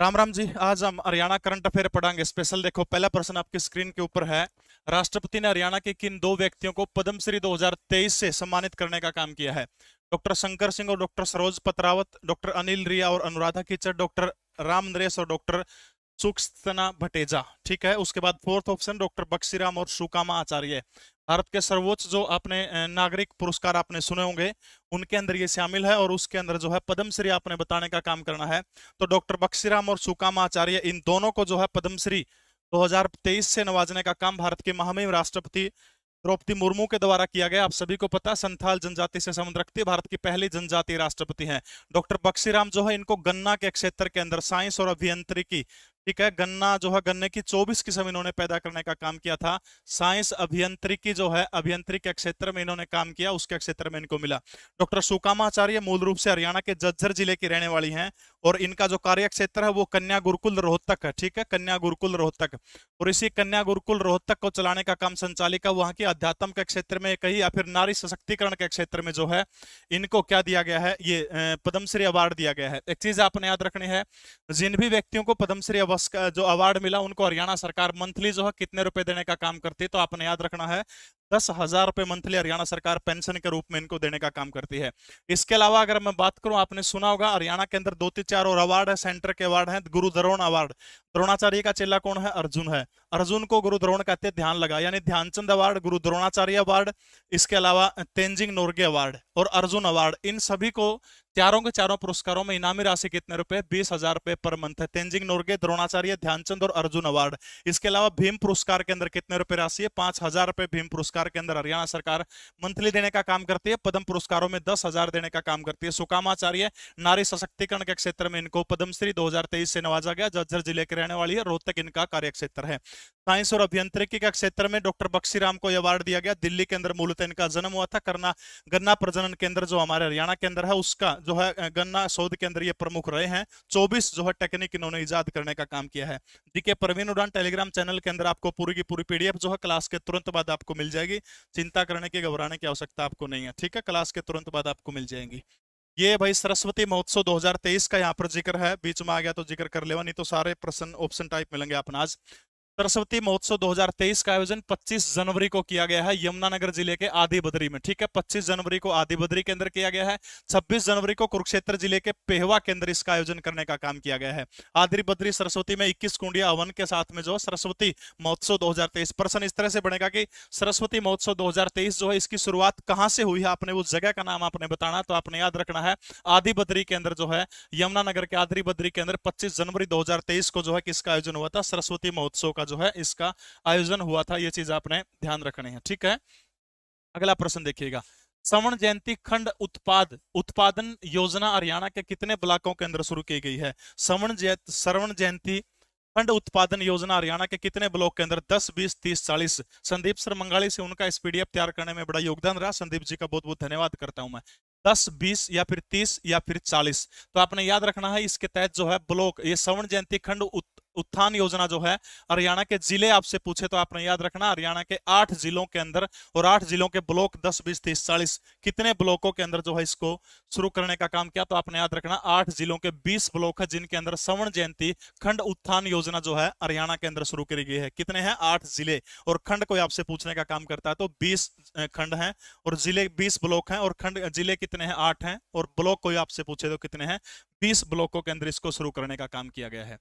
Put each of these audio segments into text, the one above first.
राम राम जी। आज हम Haryana current affair पढ़ाएंगे स्पेशल। देखो, पहला प्रश्न आपकी स्क्रीन के ऊपर है। राष्ट्रपति ने हरियाणा के किन दो व्यक्तियों को पद्मश्री 2023 से सम्मानित करने का काम किया है? डॉक्टर शंकर सिंह और डॉक्टर सरोज पत्रावत, डॉक्टर अनिल रिया और अनुराधा कीचड़, डॉक्टर राम नरेश और डॉक्टर सुक्सना भटेजा। ठीक है। उसके बाद फोर्थ ऑप्शन डॉक्टर बक्सीराम और सुकामा आचार्य। भारत के सर्वोच्च जो आपने नागरिक पुरस्कार आपने सुने होंगे, उनके अंदर ये शामिल है और उसके अंदर जो है पद्मश्री आपने बताने का काम करना है। तो डॉक्टर बक्सीराम और सुकामा आचार्य, इन दोनों को जो है पद्मश्री 2023 से नवाजने का काम भारत के महामहिम राष्ट्रपति द्रौपदी मुर्मू के द्वारा किया गया। आप सभी को पता है, संथाल जनजाति से संबंध रखती है, भारत की पहली जनजातीय राष्ट्रपति हैं। डॉक्टर बक्सीराम जो है, इनको गन्ना के क्षेत्र के अंदर साइंस और अभियंत्रिकी, ठीक है, गन्ना जो है, गन्ने की 24 किस्म इन्होंने पैदा करने का काम किया था। साइंस अभियंत्रिकी जो है, अभियंत्रिकी के क्षेत्र में इन्होंने काम किया, उसके क्षेत्र में इनको मिला। डॉक्टर सुकामा आचार्य मूल रूप से हरियाणा के झज्जर जिले की रहने वाली हैं और इनका जो कार्य क्षेत्र है वो कन्या गुरुकुल रोहतक है। ठीक है, कन्या गुरुकुल रोहतक। और इसी कन्या गुरुकुल रोहतक को चलाने का काम संचालिका वहां की अध्यात्म के क्षेत्र में कही या फिर नारी सशक्तिकरण के क्षेत्र में जो है इनको क्या दिया गया है, ये पद्मश्री अवार्ड दिया गया है। एक चीज आपने याद रखनी है, जिन भी व्यक्तियों को पद्मश्री जो अवार्ड मिला उनको हरियाणा सरकार मंथली जो है कितने रुपए देने का काम करती है, तो आपने याद रखना है 10,000 रुपए मंथली हरियाणा सरकार पेंशन के रूप में इनको देने का काम करती है। इसके अलावा अगर मैं बात करूं, आपने सुना होगा हरियाणा के अंदर 2-4 और अवार्ड है, सेंटर के अवार्ड हैं। गुरु द्रोण अवार्ड, द्रोणाचार्य का चेला कौन है? अर्जुन है। अर्जुन को गुरु द्रोण कहते हैं, ध्यान लगा, यानी ध्यानचंद अवार्ड, गुरु द्रोणाचार्य अवार्ड, इसके अलावा तेंजिंग नोरगे अवार्ड और अर्जुन अवार्ड, इन सभी को चारों के चारों पुरस्कारों में इनामी राशि कितने रुपए? 20,000 रुपए पर मंथ है। तेंजिंग नोरगे, द्रोणाचार्य, ध्यानचंद और अर्जुन अवार्ड। इसके अलावा भीम पुरस्कार के अंदर कितने रुपए राशि है? 5,000 रुपए भीम पुरस्कार के अंदर हरियाणा सरकार मंथली देने का काम करती है। पद्म पुरस्कारों में 10,000 देने का काम करती है। सुकामाचार्य, नारी सशक्तिकरण के क्षेत्र में इनको पद्मश्री 2023 से नवाजा गया। झज्जर जिले की रहने वाली है, रोहतक इनका कार्य क्षेत्र है। साइंस और अभियंत्रिकी के क्षेत्र में डॉक्टर बक्सीराम को यह अवार्ड दिया गया। दिल्ली के अंदर मूलतः इनका जन्म हुआ था। गन्ना प्रजनन केंद्र जो हमारे हरियाणा के अंदर है, उसका जो है गन्ना शोध के अंदर ये प्रमुख रहे हैं। 24 जो है टेक्निक इन्होंने इजाद करने का काम किया है। डीके परवीन उड़ान टेलीग्राम चैनल के अंदर आपको पूरी की पूरी पीडीएफ जो है क्लास के तुरंत बाद आपको मिल जाएगी। चिंता करने की, घबराने की आवश्यकता आपको नहीं है। ठीक है, क्लास के तुरंत बाद आपको मिल जाएंगी। ये भाई सरस्वती महोत्सव 2023 का यहाँ पर जिक्र है, बीच में आ गया तो जिक्र कर लेवा, नहीं तो सारे प्रश्न ऑप्शन टाइप मिलेंगे आपने आज। सरस्वती महोत्सव 2023 का आयोजन 25 जनवरी को किया गया है यमुनानगर जिले के आदि बद्री में। ठीक है, 25 जनवरी को आदि बद्री के अंदर किया गया है। 26 जनवरी को कुरुक्षेत्र जिले के पेहवा के अंदर इसका आयोजन करने का काम किया गया है। आदि बद्री सरस्वती में 21 कुंडिया हवन के साथ में जो सरस्वती महोत्सव 2023। प्रश्न इस तरह से बनेगा कि सरस्वती महोत्सव 2023 जो है, इसकी शुरुआत कहां से हुई है? आपने उस जगह का नाम आपने बताना। तो आपने याद रखना है आदि बद्री के अंदर जो है, यमुनानगर के आदि बद्री के अंदर 25 जनवरी 2023 को जो है किसका आयोजन हुआ था? सरस्वती महोत्सव का जो है इसका आयोजन हुआ था। ये चीज आपने ध्यान रखनी है। ठीक है, अगला प्रश्न देखिएगा। श्रवण जयंती खंड उत्पादन योजना हरियाणा के कितने ब्लॉकों के अंदर शुरू की गई है? श्रवण जयंती खंड उत्पादन योजना हरियाणा के कितने ब्लॉक के अंदर? 10, 20, 30, 40। संदीप सर मंगाली से उनका इस पीडीएफ तैयार करने में बड़ा योगदान रहा। संदीप जी का बहुत बहुत धन्यवाद करता हूं मैं। 10, 20 या फिर 30 या फिर 40। तो आपने याद रखना है, इसके तहत जो है ब्लॉक, ये श्रवण जयंती खंड उत्थान योजना जो है, हरियाणा के जिले आपसे पूछे तो आपने याद रखना हरियाणा के 8 जिलों के अंदर, और 8 जिलों के ब्लॉक 10, 20, 30, 40 कितने ब्लॉकों के अंदर जो है इसको शुरू करने का काम किया? तो आपने याद रखना 8 जिलों के 20 ब्लॉक है जिनके अंदर श्रवण जयंती खंड उत्थान योजना जो है हरियाणा के अंदर शुरू करी गई है। कितने हैं? 8 जिले। और खंड कोई आपसे पूछने का काम करता है तो 20 खंड हैं और जिले 20 ब्लॉक हैं, और खंड जिले कितने हैं? 8 हैं, और ब्लॉक कोई आपसे पूछे तो कितने हैं? 20 ब्लॉकों के अंदर इसको शुरू करने का काम किया गया है।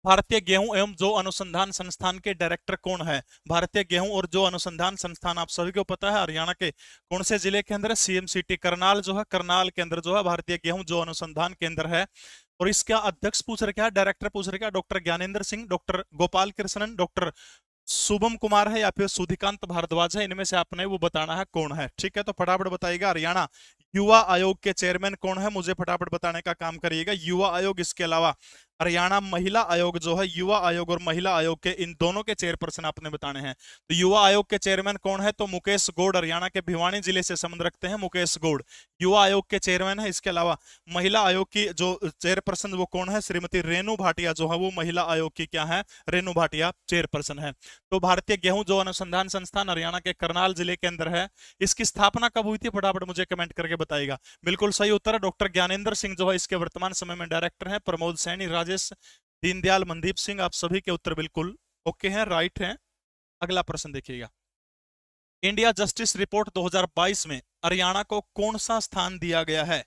भारतीय गेहूं एवं जौ अनुसंधान संस्थान के डायरेक्टर कौन है? भारतीय गेहूं और जौ अनुसंधान संस्थान आप सभी को पता है हरियाणा के कौन से जिले के अंदर है? सीएमसीटी करनाल जो है, करनाल के अंदर जो है भारतीय गेहूं जौ अनुसंधान केंद्र है। और इसका अध्यक्ष पूछ रखा है, डायरेक्टर पूछ रखा है, doctor Gyanendra Singh, doctor Gopal Krishnan, doctor Shubham Kumar है या फिर सुधिकांत भारद्वाज है। इनमें से आपने वो बताना है कौन है। ठीक है, तो फटाफट बताइएगा। हरियाणा युवा आयोग के चेयरमैन कौन है? मुझे फटाफट बताने का काम करिएगा। युवा आयोग, इसके अलावा हरियाणा महिला आयोग जो है, युवा आयोग और महिला आयोग के इन दोनों के चेयरपर्सन आपने बताने हैं। तो युवा आयोग के चेयरमैन कौन है? तो मुकेश गौड़, हरियाणा के भिवानी जिले से संबंध रखते हैं मुकेश गौड़, युवा आयोग के चेयरमैन है। इसके अलावा महिला आयोग की जो चेयरपर्सन वो कौन है? श्रीमती रेणु भाटिया जो है, वो महिला आयोग की क्या है? रेणु भाटिया चेयरपर्सन है। तो भारतीय गेहूं जो अनुसंधान संस्थान हरियाणा के करनाल जिले के अंदर है। इसकी स्थापना कब हुई थी? फटाफट मुझे कमेंट करके बताइएगा। बिल्कुल सही उत्तर है, डॉक्टर ज्ञानेंद्र सिंह जो है इसके वर्तमान समय में डायरेक्टर है। प्रमोद सैनी, राजेश राजेश, दीनदयाल, मनदीप सिंह, आप सभी के उत्तर बिल्कुल ओके हैं, राइट हैं। अगला प्रश्न देखिएगा, इंडिया जस्टिस रिपोर्ट 2022 में हरियाणा को कौन सा स्थान दिया गया है?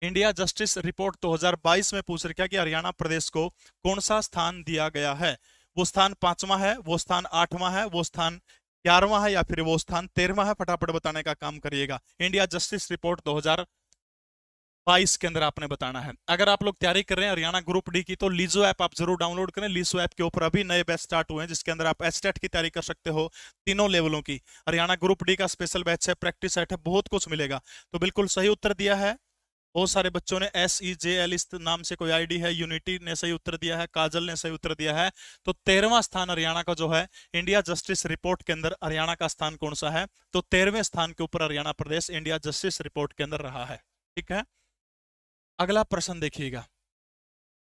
इंडिया जस्टिस रिपोर्ट 2022 में पूछ रखा कि हरियाणा प्रदेश को कौन सा स्थान दिया गया है? वो स्थान 5वां है, वो स्थान 8वां है, वो स्थान 11वां है, या फिर वो स्थान 13वां है? फटाफट बताने का काम करिएगा। इंडिया जस्टिस रिपोर्ट 2022 के अंदर आपने बताना है। अगर आप लोग तैयारी कर रहे हैं हरियाणा ग्रुप डी की तो लीजो ऐप आप जरूर डाउनलोड करें। लीजो ऐप के ऊपर अभी नए बैच स्टार्ट हुए हैं जिसके अंदर आप एचटेट की तैयारी कर सकते हो, तीनों लेवलों की। हरियाणा ग्रुप डी का स्पेशल बैच है, प्रैक्टिस सेट है, बहुत कुछ मिलेगा। तो बिल्कुल सही उत्तर दिया है बहुत सारे बच्चों ने। SEJL इस नाम से कोई आईडी है, यूनिटी ने सही उत्तर दिया है, काजल ने सही उत्तर दिया है। तो 13वां स्थान हरियाणा का जो है इंडिया जस्टिस रिपोर्ट के अंदर हरियाणा का स्थान कौन सा है? तो 13वें स्थान के ऊपर हरियाणा प्रदेश इंडिया जस्टिस रिपोर्ट के अंदर रहा है। ठीक है, अगला प्रश्न देखिएगा,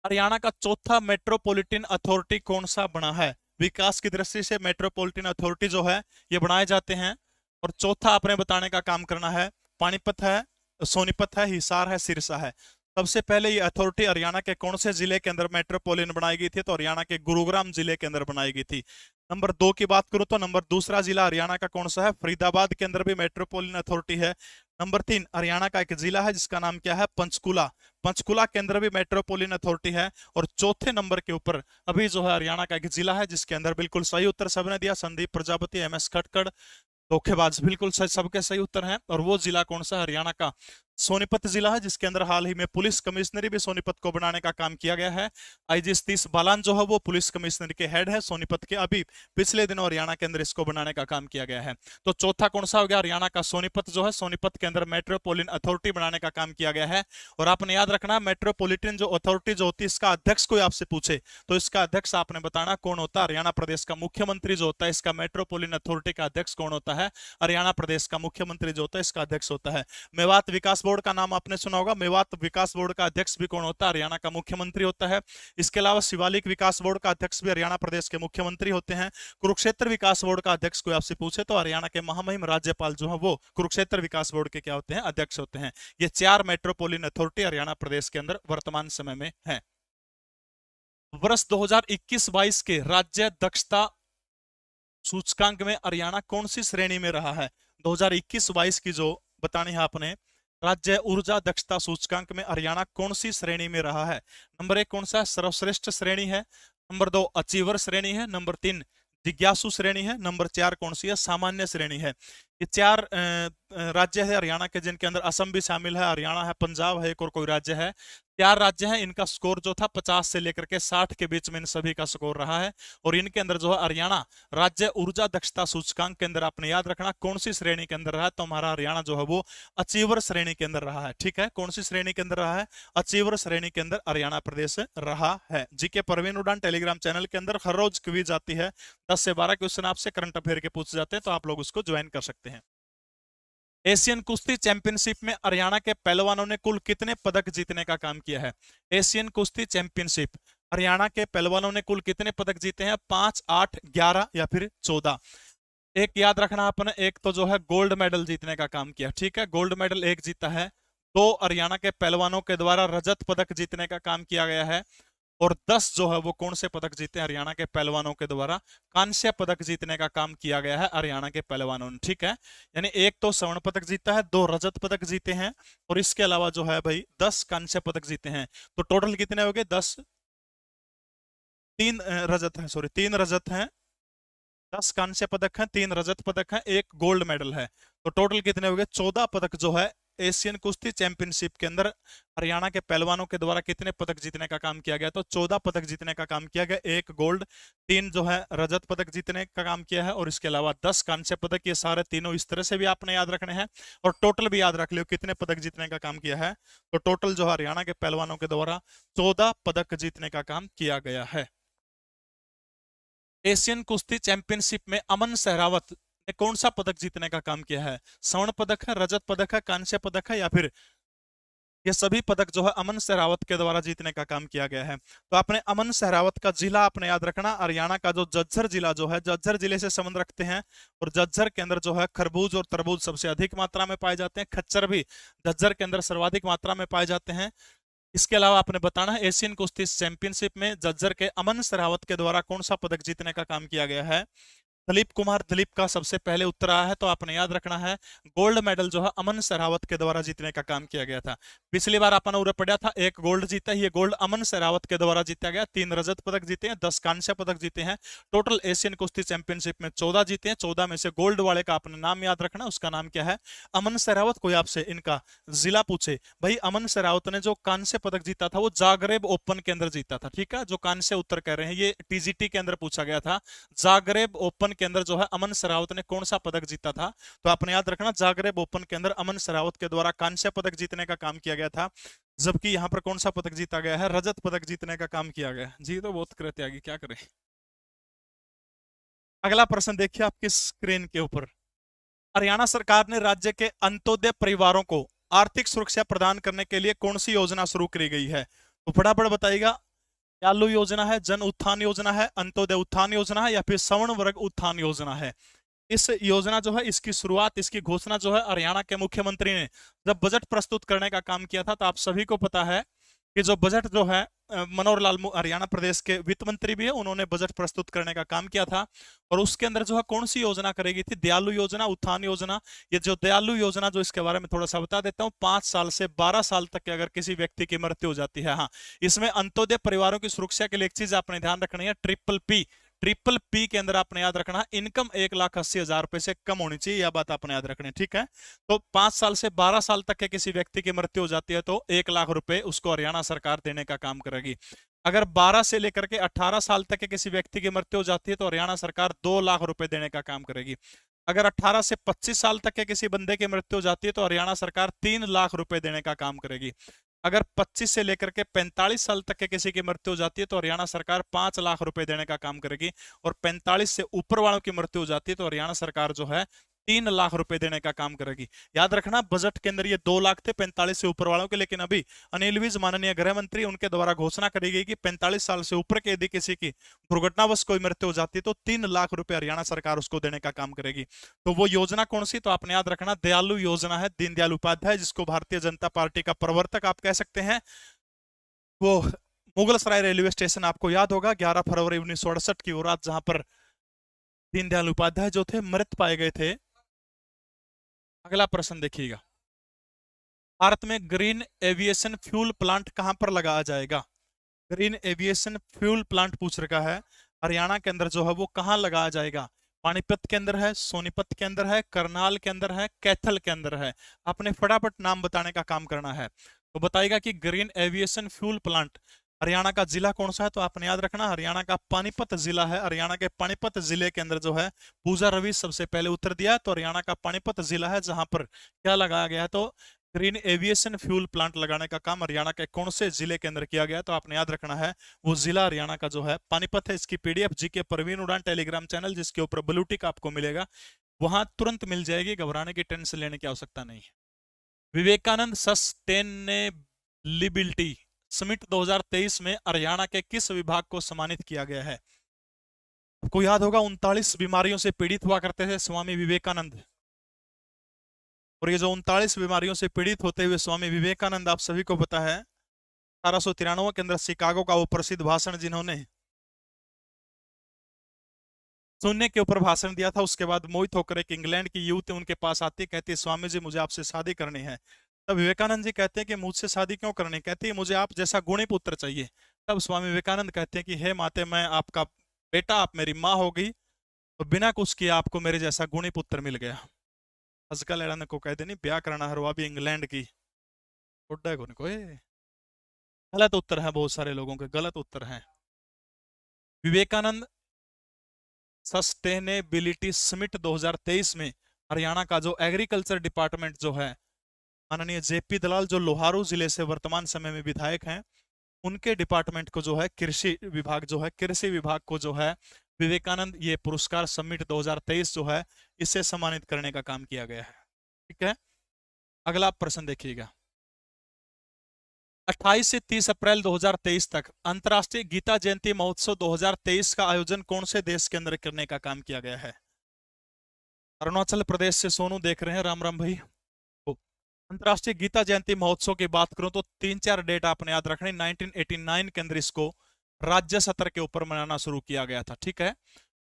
हरियाणा का चौथा मेट्रोपॉलिटन अथॉरिटी कौन सा बना है? विकास की दृष्टि से मेट्रोपॉलिटन अथॉरिटी जो है ये बनाए जाते हैं, और चौथा आपने बताने का काम करना है। पानीपत है, सोनीपत है, हिसार है, सिरसा है। सबसे पहले ये अथॉरिटी हरियाणा के कौन से जिले के अंदर मेट्रोपॉलिटन बनाई गई थी? तो हरियाणा के गुरुग्राम जिले के अंदर बनाई गई थी। नंबर 2 की बात करूं तो नंबर दूसरा जिला हरियाणा का कौन सा है? फरीदाबाद के अंदर भी मेट्रोपॉलिटन अथॉरिटी है। नंबर 3 हरियाणा का एक जिला है जिसका नाम क्या है? पंचकुला। पंचकुला के अंदर भी मेट्रोपॉलिटन अथॉरिटी है। और चौथे नंबर के ऊपर अभी जो है हरियाणा का एक जिला है जिसके अंदर बिल्कुल सही उत्तर सबने दिया, संदीप प्रजापति, MS खटकड़, धोखेबाज, बिल्कुल सही, सबके सही उत्तर हैं। और वो जिला कौन सा? हरियाणा का सोनीपत जिला है जिसके अंदर हाल ही में पुलिस कमिश्नरी भी सोनीपत को बनाने का काम किया गया है। IG सतीश बालान जो है वो पुलिस कमिश्नर के हेड है सोनीपत के। अभी पिछले दिनों हरियाणा के अंदर इसको बनाने का काम किया गया है। तो चौथा कौन सा हो गया? हरियाणा का सोनीपत जो है, सोनीपत के अंदर मेट्रोपॉलिटन अथॉरिटी बनाने का काम किया गया है। और आपने याद रखना, मेट्रोपॉलिटन जो अथॉरिटी जो होती है इसका अध्यक्ष कोई आपसे पूछे तो इसका अध्यक्ष आपने बताना कौन होता है? हरियाणा प्रदेश का मुख्यमंत्री जो होता है इसका मेट्रोपॉलिटन अथॉरिटी का अध्यक्ष कौन होता है? हरियाणा प्रदेश का मुख्यमंत्री जो होता है इसका अध्यक्ष होता है। मेवात विकास बोर्ड का नाम आपने सुना होगा, मेवात विकास बोर्ड का अध्यक्ष भी कौन होता है? हरियाणा का मुख्यमंत्री होता है। इसके अलावा शिवालिक विकास बोर्ड का अध्यक्ष भी हरियाणा प्रदेश के मुख्यमंत्री होते हैं। कुरुक्षेत्र विकास बोर्ड का अध्यक्ष कोई आपसे पूछे तो हरियाणा के महामहिम राज्यपाल जो है वो कुरुक्षेत्र विकास बोर्ड के क्या होते हैं? अध्यक्ष होते हैं। ये 4 मेट्रोपॉलिटन अथॉरिटी हरियाणा प्रदेश के अंदर वर्तमान समय में है। वर्ष 2021-22 के राज्य दक्षता सूचकांक में हरियाणा कौन सी श्रेणी में रहा है? 2021-22 की जो बतानी है आपने, राज्य ऊर्जा दक्षता सूचकांक में हरियाणा कौन सी श्रेणी में रहा है? नंबर 1 कौन सा? सर्वश्रेष्ठ श्रेणी है। नंबर 2 अचीवर श्रेणी है। नंबर 3 जिज्ञासु श्रेणी है। नंबर 4 कौन सी है? सामान्य श्रेणी है। ये 4 राज्य है हरियाणा के जिनके अंदर असम भी शामिल है, हरियाणा है, पंजाब है, एक और कोई राज्य है। 4 राज्य हैं, इनका स्कोर जो था 50 से लेकर के 60 के बीच में इन सभी का स्कोर रहा है। और इनके अंदर जो है हरियाणा राज्य ऊर्जा दक्षता सूचकांक के अंदर आपने याद रखना कौन सी श्रेणी के अंदर रहा है? तो हमारा हरियाणा जो है वो अचीवर श्रेणी के अंदर रहा है। ठीक है, कौन सी श्रेणी के अंदर रहा है? अचीवर श्रेणी के अंदर हरियाणा प्रदेश रहा है। जीके परवीन उड़ान टेलीग्राम चैनल के अंदर हर रोज क्विज आती है, 10 से 12 क्वेश्चन आपसे करंट अफेयर के पूछे जाते हैं, तो आप लोग उसको ज्वाइन कर सकते हैं। एशियन कुश्ती चैंपियनशिप में हरियाणा के पहलवानों ने कुल कितने पदक जीतने का काम किया है? एशियन कुश्ती चैंपियनशिप हरियाणा के पहलवानों ने कुल कितने पदक जीते हैं? 5, 8, 11 या फिर 14? एक याद रखना आपने, एक तो जो है गोल्ड मेडल जीतने का काम किया। ठीक है, गोल्ड मेडल 1 जीता है। 2 हरियाणा के पहलवानों के द्वारा रजत पदक जीतने का काम किया गया है। और 10 जो है वो कौन से पदक जीते? हरियाणा के पहलवानों के द्वारा कांस्य पदक जीतने का काम किया गया है हरियाणा के पहलवानों ने। ठीक है, यानी 1 तो स्वर्ण पदक जीता है, 2 रजत पदक जीते हैं, और इसके अलावा जो है भाई 10 कांस्य पदक जीते हैं। तो टोटल कितने हो गए? 10, 3 रजत हैं, सॉरी 3 रजत हैं, 10 कांस्य पदक हैं, 3 रजत पदक हैं, 1 गोल्ड मेडल है। तो टोटल कितने हो गए? 14 पदक जो है एशियन कुश्ती चैंपियनशिप के अंदर हरियाणा के पहलवानों के द्वारा कितने पदक जीतने का काम किया गया? तो 14 पदक जीतने का काम किया गया। 1 गोल्ड, 3 जो है रजत पदक जीतने का काम किया है, और इसके अलावा 10 कांस्य पदक। ये सारे तीनों इस तरह से भी आपने याद रखने हैं, और टोटल भी याद रख लियो कितने पदक जीतने का काम किया है। तो टोटल जो हरियाणा के पहलवानों के द्वारा 14 पदक जीतने का काम किया गया है। एशियन कुश्ती चैंपियनशिप में अमन सहरावत ने कौन सा पदक जीतने का काम किया है? स्वर्ण पदक है, रजत पदक है, कांस्य पदक है, या फिर ये सभी पदक जो है अमन सहरावत के द्वारा जीतने का काम किया गया है? तो आपने अमन सहरावत का जिला आपने याद रखना, हरियाणा का जो झज्जर जिला जो है, झज्जर जिले से संबंध रखते हैं, और झज्जर के अंदर जो है खरबूज और तरबूज सबसे अधिक मात्रा में पाए जाते हैं। खच्चर भी झज्जर के अंदर सर्वाधिक मात्रा में पाए जाते हैं। इसके अलावा आपने बताना है एशियन कुश्ती चैंपियनशिप में जज्जर के अमन सरावत के द्वारा कौन सा पदक जीतने का काम किया गया है। दिलीप कुमार दिलीप का सबसे पहले उत्तर आया है, तो आपने याद रखना है गोल्ड मेडल जो है अमन सहरावत के द्वारा जीतने का काम किया गया था। पिछली बार अपन उरे पढ़ा था, एक गोल्ड जीता है, ये गोल्ड अमन सहरावत के द्वारा जीता गया। 3 रजत पदक जीते हैं, 10 कांस्य पदक जीते हैं। टोटल एशियन कुश्ती चैंपियनशिप में 14 जीते हैं। 14 में से गोल्ड वाले का आपने नाम याद रखना, उसका नाम क्या है, अमन सहरावत। कोई आपसे इनका जिला पूछे, भाई अमन सहरावत ने जो कांस्य पदक जीता था वो जागरेब ओपन के अंदर जीता था। ठीक है, जो कांस्य उत्तर कह रहे हैं ये टीजीटी के अंदर पूछा गया था। जागरेब ओपन के अंदर जो है अमन सरावत ने कौन सा पदक जीता था, तो आपने याद रखना जागरेब ओपन के अंदर अमन सरावत के द्वारा कांस्य पदक जीतने का काम किया गया था। जबकि यहां पर कौन सा पदक जीता गया है, रजत पदक जीतने का काम किया गया। जी तो बहुत करे त्यागी, क्या करें। अगला प्रश्न देखिए आपकी स्क्रीन के ऊपर। हरियाणा सरकार ने राज्य के अंत्योदय परिवारों को आर्थिक सुरक्षा प्रदान करने के लिए कौन सी योजना शुरू की गई है, तो फटाफट बताइएगा। दयालु योजना है, जन उत्थान योजना है, अंत्योदय उत्थान योजना है, या फिर सवर्ण वर्ग उत्थान योजना है। इस योजना जो है, इसकी शुरुआत, इसकी घोषणा जो है हरियाणा के मुख्यमंत्री ने जब बजट प्रस्तुत करने का काम किया था। तो आप सभी को पता है कि जो बजट जो है मनोहर लाल हरियाणा प्रदेश के वित्त मंत्री भी है, उन्होंने बजट प्रस्तुत करने का काम किया था। और उसके अंदर जो है कौन सी योजना करेगी थी, दयालु योजना, उत्थान योजना। ये जो दयालु योजना, जो इसके बारे में थोड़ा सा बता देता हूँ, 5 साल से 12 साल तक के अगर किसी व्यक्ति की मृत्यु हो जाती है, हाँ, इसमें अंत्योदय परिवारों की सुरक्षा के लिए एक चीज आपने ध्यान रखनी है, ट्रिपल पी के अंदर आपने याद रखना, इनकम 1,80,000 रुपए से कम होनी चाहिए, यह बात आपने याद रखनी है। ठीक है, तो 5 साल से 12 साल तक के किसी व्यक्ति की मृत्यु हो जाती है तो 1,00,000 रुपए उसको हरियाणा सरकार देने का काम करेगी। अगर 12 से लेकर के 18 साल तक के किसी व्यक्ति की मृत्यु हो जाती है तो हरियाणा सरकार 2,00,000 रुपए देने का काम करेगी। अगर 18 से 25 साल तक के किसी बंदे की मृत्यु हो जाती है तो हरियाणा सरकार 3,00,000 रुपए देने का काम करेगी। अगर 25 से लेकर के 45 साल तक के किसी की मृत्यु हो जाती है तो हरियाणा सरकार 5,00,000 रुपए देने का काम करेगी। और 45 से ऊपर वालों की मृत्यु हो जाती है तो हरियाणा सरकार जो है 3,00,000 रुपए देने का काम करेगी। याद रखना, बजट के अंदर ये 2,00,000 थे 45 से ऊपर वालों के, लेकिन अभी अनिल विज माननीय गृह मंत्री, उनके द्वारा घोषणा करी गई कि 45 साल से ऊपर के यदि किसी की दुर्घटनावश कोई मृत्यु हो जाती है तो 3,00,000 रुपए हरियाणा सरकार उसको देने का काम करेगी। तो वो योजना कौन सी, तो आपने याद रखना दयालु योजना है, दीनदयाल उपाध्याय, जिसको भारतीय जनता पार्टी का प्रवर्तक आप कह सकते हैं। वो मुगल सराय रेलवे स्टेशन आपको याद होगा, 11 फरवरी 1968 की वो रात, जहां पर दीनदयाल उपाध्याय जो थे मृत पाए गए थे। अगला प्रश्न देखिएगा, भारत में ग्रीन एविएशन फ्यूल प्लांट कहां पर लगाया जाएगा। ग्रीन एविएशन फ्यूल प्लांट पूछ रखा है, हरियाणा के अंदर जो है वो कहां लगाया जाएगा। पानीपत के अंदर है, सोनीपत के अंदर है, करनाल के अंदर है, कैथल के अंदर है। आपने फटाफट नाम बताने का काम करना है। तो बताइएगा कि green aviation fuel plant Haryana का जिला कौन सा है, तो आपने याद रखना हरियाणा का पानीपत जिला है। हरियाणा के पानीपत जिले के अंदर जो है, पूजा रवि सबसे पहले उत्तर दिया है, तो हरियाणा का पानीपत जिला है जहां पर क्या लगाया गया है, तो ग्रीन एविएशन फ्यूल प्लांट लगाने का काम हरियाणा के कौन से जिले के अंदर किया गया, तो आपने याद रखना है वो जिला हरियाणा का जो है पानीपत है। इसकी पीडीएफ जीके प्रवीण उड़ान टेलीग्राम चैनल, जिसके ऊपर ब्लू टिक आपको मिलेगा, वहां तुरंत मिल जाएगी, घबराने की टेंशन लेने की आवश्यकता नहीं है। विवेकानंद सस्टेनेबिलिटी समिट 2023 में हरियाणा के किस विभाग को सम्मानित किया गया है। आपको याद होगा 39 बीमारियों से पीड़ित हुआ करते थे स्वामी विवेकानंद, और ये जो 39 बीमारियों से पीड़ित होते हुए स्वामी विवेकानंद, आप सभी को पता है 1893 के अंदर शिकागो का वो प्रसिद्ध भाषण, जिन्होंने शून्य के ऊपर भाषण दिया था, उसके बाद मोहित होकर एक इंग्लैंड की युवती उनके पास आती, कहती है स्वामी जी मुझे आपसे शादी करनी है। तब विवेकानंद जी कहते हैं कि मुझसे शादी क्यों करनी, कहती है मुझे आप जैसा गुणी पुत्र चाहिए। तब स्वामी विवेकानंद कहते हैं कि हे माते, मैं आपका बेटा, आप मेरी माँ हो गई, तो बिना कुछ किए आपको मेरे जैसा गुणी पुत्र मिल गया। अजकल एड़ा को कह देनी ब्याह करना हरवा भी इंग्लैंड की कोई गलत उत्तर है, बहुत सारे लोगों के गलत उत्तर हैं। विवेकानंद सस्टेनेबिलिटी समिट 2023 में हरियाणा का जो एग्रीकल्चर डिपार्टमेंट जो है, माननीय जेपी दलाल जो लोहारू जिले से वर्तमान समय में विधायक हैं, उनके डिपार्टमेंट को जो है कृषि विभाग जो है, कृषि विभाग को जो है विवेकानंद ये पुरस्कार समिट 2023 जो है इससे सम्मानित करने का काम किया गया है। ठीक है, अगला प्रश्न देखिएगा, 28 से 30 अप्रैल 2023 तक अंतर्राष्ट्रीय गीता जयंती महोत्सव 2023 का आयोजन कौन से देश के अंदर करने का काम किया गया है। अरुणाचल प्रदेश से सोनू देख रहे हैं, राम राम भाई। अंतर्राष्ट्रीय गीता जयंती महोत्सव की बात करूं तो 3-4 डेट आपने याद रखनी। 1989 के अंदर इसको राज्य स्तर के ऊपर मनाना शुरू किया गया था, ठीक है।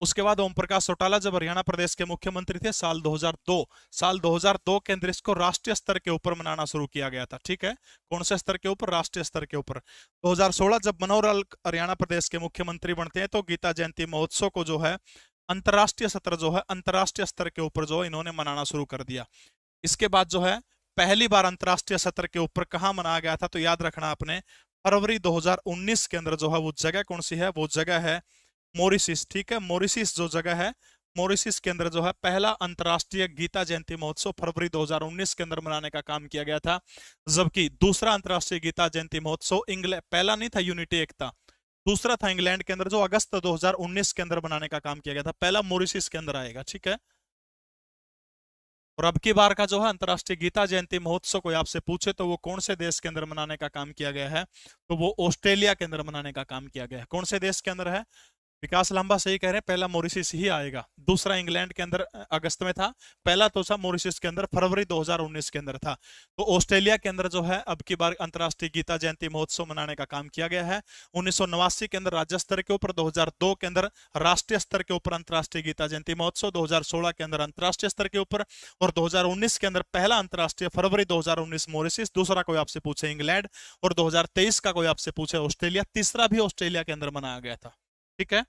उसके बाद ओम प्रकाश चौटाला जब हरियाणा प्रदेश के मुख्यमंत्री थे साल 2002 के अंदर इसको राष्ट्रीय स्तर के ऊपर मनाना शुरू किया गया था, ठीक है। कौन से स्तर के ऊपर? राष्ट्रीय स्तर के ऊपर। 2016 जब मनोहर लाल हरियाणा प्रदेश के मुख्यमंत्री बनते हैं तो गीता जयंती महोत्सव को जो है अंतर्राष्ट्रीय सत्र जो है अंतर्राष्ट्रीय स्तर के ऊपर जो है इन्होंने मनाना शुरू कर दिया। इसके बाद जो है पहली बार अंतर्राष्ट्रीय सत्र के ऊपर कहां मनाया गया था? तो याद रखना आपने फरवरी 2019 के अंदर जो है वो जगह कौन सी है? वो जगह है मॉरिशस, ठीक है। मॉरिशस जो जगह है, मॉरिशस के अंदर जो है पहला अंतर्राष्ट्रीय गीता जयंती महोत्सव फरवरी 2019 के अंदर मनाने का काम किया गया था। जबकि दूसरा अंतर्राष्ट्रीय गीता जयंती महोत्सव इंग्लैंड, पहला नहीं था यूनिटी एकता, दूसरा था इंग्लैंड के अंदर जो अगस्त 2019 के अंदर बनाने का काम किया गया था। पहला मॉरिशस के अंदर आएगा, ठीक है। और अब की बार का जो है अंतर्राष्ट्रीय गीता जयंती महोत्सव कोई आपसे पूछे तो वो कौन से देश के अंदर मनाने का काम किया गया है? तो वो ऑस्ट्रेलिया के अंदर मनाने का काम किया गया है। कौन से देश के अंदर है? विकास लांबा सही कह रहे हैं, पहला मॉरिशस ही आएगा। दूसरा इंग्लैंड के अंदर अगस्त में था, पहला तो था मॉरिशस के अंदर फरवरी 2019 के अंदर था। तो ऑस्ट्रेलिया के अंदर जो है अब की बार अंतर्राष्ट्रीय गीता जयंती महोत्सव मनाने का काम किया गया है। 1989 के अंदर राज्य स्तर के ऊपर, 2002 के अंदर राष्ट्रीय स्तर के ऊपर अंतर्राष्ट्रीय गीता जयंती महोत्सव, 2016 के अंदर अंतर्राष्ट्रीय स्तर के ऊपर, और 2019 के अंदर पहला अंतर्राष्ट्रीय फरवरी 2019 मॉरिशस, दूसरा कोई आपसे पूछे इंग्लैंड, और 2023 का कोई आपसे पूछे ऑस्ट्रेलिया, तीसरा भी ऑस्ट्रेलिया के अंदर मनाया गया था, ठीक है।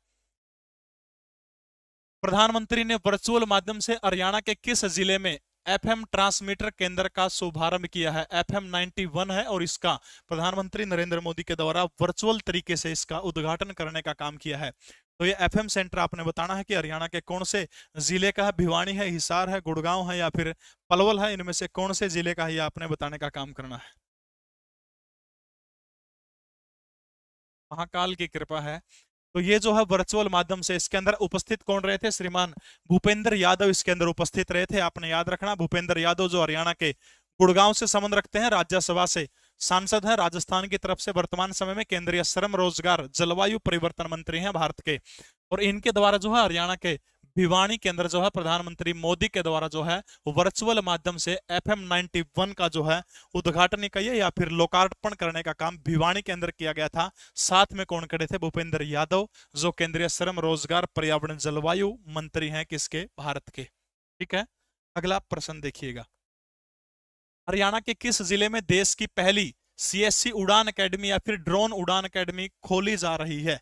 प्रधानमंत्री ने वर्चुअल माध्यम से हरियाणा के किस जिले में एफएम ट्रांसमीटर केंद्र का शुभारंभ किया है? एफएम 91 है और इसका प्रधानमंत्री नरेंद्र मोदी के द्वारा वर्चुअल तरीके से इसका उद्घाटन करने का काम किया है। तो ये एफएम सेंटर आपने बताना है कि हरियाणा के कौन से जिले का है। भिवानी है, हिसार है, गुड़गांव है या फिर पलवल है, इनमें से कौन से जिले का है ये आपने बताने का काम करना है। महाकाल की कृपा है। तो ये जो है वर्चुअल माध्यम से, इसके अंदर उपस्थित कौन रहे थे? श्रीमान भूपेंद्र यादव इसके अंदर उपस्थित रहे थे। आपने याद रखना भूपेंद्र यादव जो हरियाणा के गुड़गांव से संबंध रखते हैं, राज्यसभा से सांसद हैं, राजस्थान की तरफ से वर्तमान समय में केंद्रीय श्रम रोजगार जलवायु परिवर्तन मंत्री हैं भारत के। और इनके द्वारा जो है हरियाणा के भिवानी के अंदर जो है प्रधानमंत्री मोदी के द्वारा जो है वर्चुअल माध्यम से एफएम 91 का जो है उद्घाटन किया या फिर लोकार्पण करने का काम भिवानी के अंदर किया गया था। साथ में कौन खड़े थे? भूपेंद्र यादव जो केंद्रीय श्रम रोजगार पर्यावरण जलवायु मंत्री हैं किसके? भारत के, ठीक है। अगला प्रश्न देखिएगा, हरियाणा के किस जिले में देश की पहली सीएससी उड़ान अकेडमी या फिर ड्रोन उड़ान अकेडमी खोली जा रही है?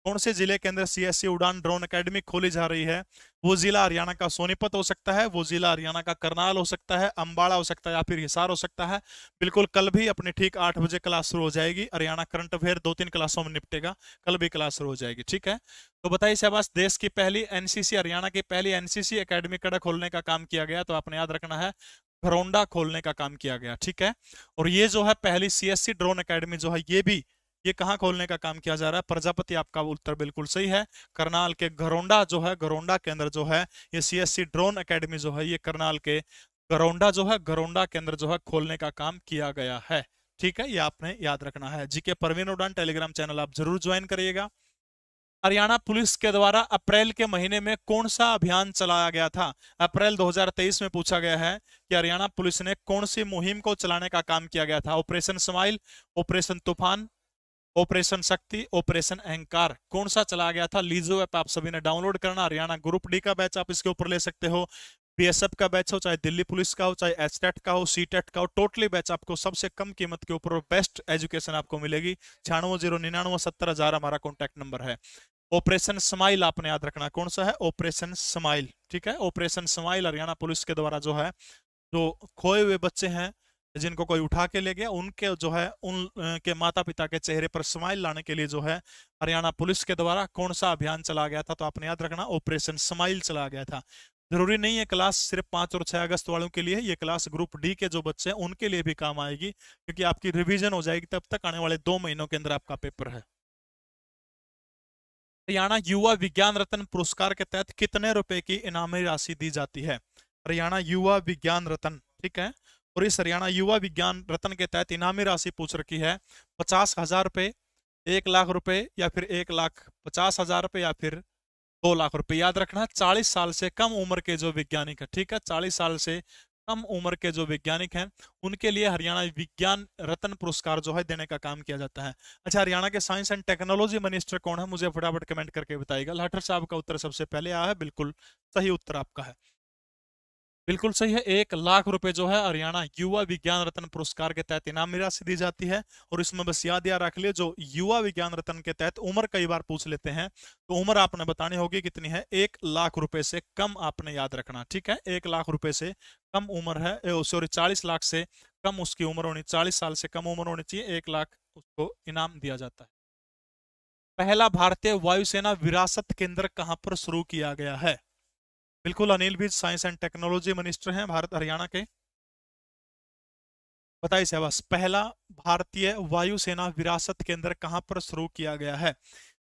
कौन से जिले के अंदर सीएससी उड़ान ड्रोन अकेडमी खोली जा रही है? वो जिला हरियाणा का सोनीपत हो सकता है, वो जिला हरियाणा का करनाल हो सकता है, अंबाला हो सकता है या फिर हिसार हो सकता है। बिल्कुल कल भी अपनी ठीक 8 बजे क्लास शुरू हो जाएगी। हरियाणा करंट अफेयर 2-3 क्लासों में निपटेगा, कल भी क्लास शुरू हो जाएगी, ठीक है। तो बताइए शाबाश, देश की पहली एनसीसी, हरियाणा की पहली एनसीसी अकेडमी कड़ा खोलने का काम किया गया, तो आपने याद रखना है घरौंडा खोलने का काम किया गया, ठीक है। और ये जो है पहली सीएससी ड्रोन अकेडमी जो है ये कहां खोलने का काम किया जा रहा है? प्रजापति, आपका उत्तर बिल्कुल सही है। करनाल के घरौंडा जो है, घरौंडा के अंदर जो है ये सीएससी ड्रोन अकेडमी जो है ये करनाल के घरौंडा जो है, घरौंडा के अंदर जो है खोलने का काम किया गया है, ठीक है। ये आपने याद रखना है। जीके परवीन उड़ान टेलीग्राम चैनल आप जरूर ज्वाइन करिएगा। हरियाणा पुलिस के द्वारा अप्रैल के महीने में कौन सा अभियान चलाया गया था? अप्रैल 2023 में पूछा गया है कि हरियाणा पुलिस ने कौन सी मुहिम को चलाने का काम किया गया था? ऑपरेशन स्माइल, ऑपरेशन तूफान, ऑपरेशन शक्ति, ऑपरेशन अहंकार, कौन सा चलाया गया था? लीजो ऐप आप सभी ने डाउनलोड करना। हरियाणा ग्रुप डी का बैच आप इसके ऊपर ले सकते हो, बीएसएफ का बैच हो, चाहे दिल्ली पुलिस का हो, चाहे एचटेट का हो, सीटेट का हो, टोटली बैच आपको सबसे कम कीमत के ऊपर बेस्ट एजुकेशन आपको मिलेगी। 9609970000 हमारा कॉन्टैक्ट नंबर है। ऑपरेशन स्माइल आपने याद रखना, कौन सा है? ऑपरेशन स्माइल, ठीक है। ऑपरेशन स्माइल हरियाणा पुलिस के द्वारा जो है, जो खोए हुए बच्चे हैं जिनको कोई उठा के ले गया, उनके जो है उनके माता पिता के चेहरे पर स्माइल लाने के लिए जो है हरियाणा पुलिस के द्वारा कौन सा अभियान चला गया था? तो आपने याद रखना ऑपरेशन स्माइल चला गया था। जरूरी नहीं है क्लास सिर्फ 5 और 6 अगस्त वालों के लिए, ये क्लास ग्रुप डी के जो बच्चे हैं उनके लिए भी काम आएगी, क्योंकि आपकी रिवीजन हो जाएगी तब तक। आने वाले 2 महीनों के अंदर आपका पेपर है। हरियाणा युवा विज्ञान रत्न पुरस्कार के तहत कितने रुपए की इनामी राशि दी जाती है? हरियाणा युवा विज्ञान रत्न, ठीक है। और इस हरियाणा युवा विज्ञान रत्न के तहत इनामी राशि पूछ रखी है 50,000 रुपए, 1 लाख रुपए या फिर 1,50,000 रुपए या फिर 2 लाख रुपए। याद रखना 40 साल से कम उम्र के जो वैज्ञानिक है, ठीक है, 40 साल से कम उम्र के जो वैज्ञानिक हैं उनके लिए हरियाणा विज्ञान रत्न पुरस्कार जो है देने का काम किया जाता है। अच्छा, हरियाणा के साइंस एंड टेक्नोलॉजी मिनिस्टर कौन है, मुझे फटाफट कमेंट करके बताइएगा। लाठर साहब का उत्तर सबसे पहले आया है, बिल्कुल सही उत्तर आपका है, बिल्कुल सही है। 1 लाख रुपए जो है हरियाणा युवा विज्ञान रत्न पुरस्कार के तहत इनामी राशि दी जाती है। और इसमें बस याद रख लिए, जो युवा विज्ञान रत्न के तहत उम्र कई बार पूछ लेते हैं, तो उम्र आपने बतानी होगी कितनी है, 1 लाख रुपए से कम आपने याद रखना, ठीक है। 1 लाख रुपए से कम उम्र है, सॉरी 40 लाख से कम उसकी उम्र होनी, 40 साल से कम उम्र होनी चाहिए, 1 लाख उसको इनाम दिया जाता है। पहला भारतीय वायुसेना विरासत केंद्र कहां पर शुरू किया गया है? बिल्कुल Anil Vij science and technology minister हैं भारत हरियाणा के, बताइए शाबाश। पहला भारतीय वायुसेना विरासत केंद्र कहां पर शुरू किया गया है?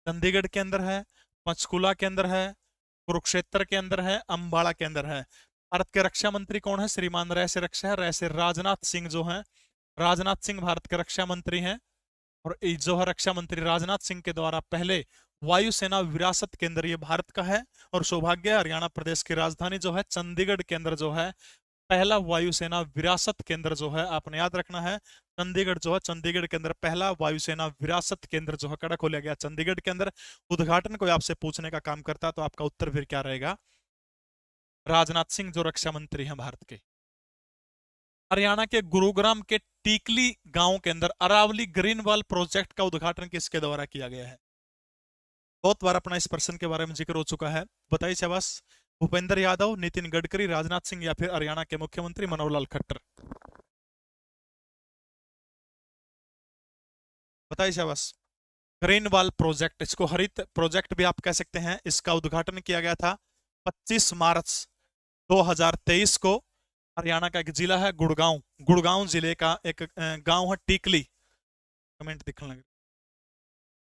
चंडीगढ़ के अंदर है, पंचकुला के अंदर है, कुरुक्षेत्र के अंदर है, अंबाला के अंदर है। भारत के रक्षा मंत्री कौन है? श्रीमान रैसे रक्षा है, रैसे राजनाथ सिंह जो है, राजनाथ सिंह भारत के रक्षा मंत्री हैं। और जो है रक्षा मंत्री राजनाथ सिंह के द्वारा पहले वायुसेना विरासत केंद्र ये भारत का है। और सौभाग्य हरियाणा प्रदेश की राजधानी जो है चंडीगढ़ के अंदर जो है पहला वायुसेना विरासत केंद्र जो है आपने याद रखना है। चंडीगढ़ जो है, चंडीगढ़ के अंदर पहला वायुसेना विरासत केंद्र जो है कड़ा खोला गया चंडीगढ़ के अंदर। उद्घाटन कोई आपसे पूछने का काम करता तो आपका उत्तर फिर क्या रहेगा? राजनाथ सिंह जो रक्षा मंत्री हैं भारत के। हरियाणा के गुरुग्राम के टीकली गांव के अंदर अरावली ग्रीन वॉल प्रोजेक्ट का उद्घाटन किसके द्वारा किया गया है? बहुत बार अपना इस पर्सन के बारे में जिक्र हो चुका है, बताइए शाबाश। भूपेंद्र यादव, नितिन गडकरी, राजनाथ सिंह या फिर हरियाणा के मुख्यमंत्री मनोहर लाल खट्टर? बताइए शाबाश। ग्रीन वॉल प्रोजेक्ट, इसको हरित प्रोजेक्ट भी आप कह सकते हैं, इसका उद्घाटन किया गया था 25 मार्च 2023 को। हरियाणा का एक जिला है गुड़गांव, गुड़गांव जिले का एक गांव है टीकली, कमेंट दिखने लगे।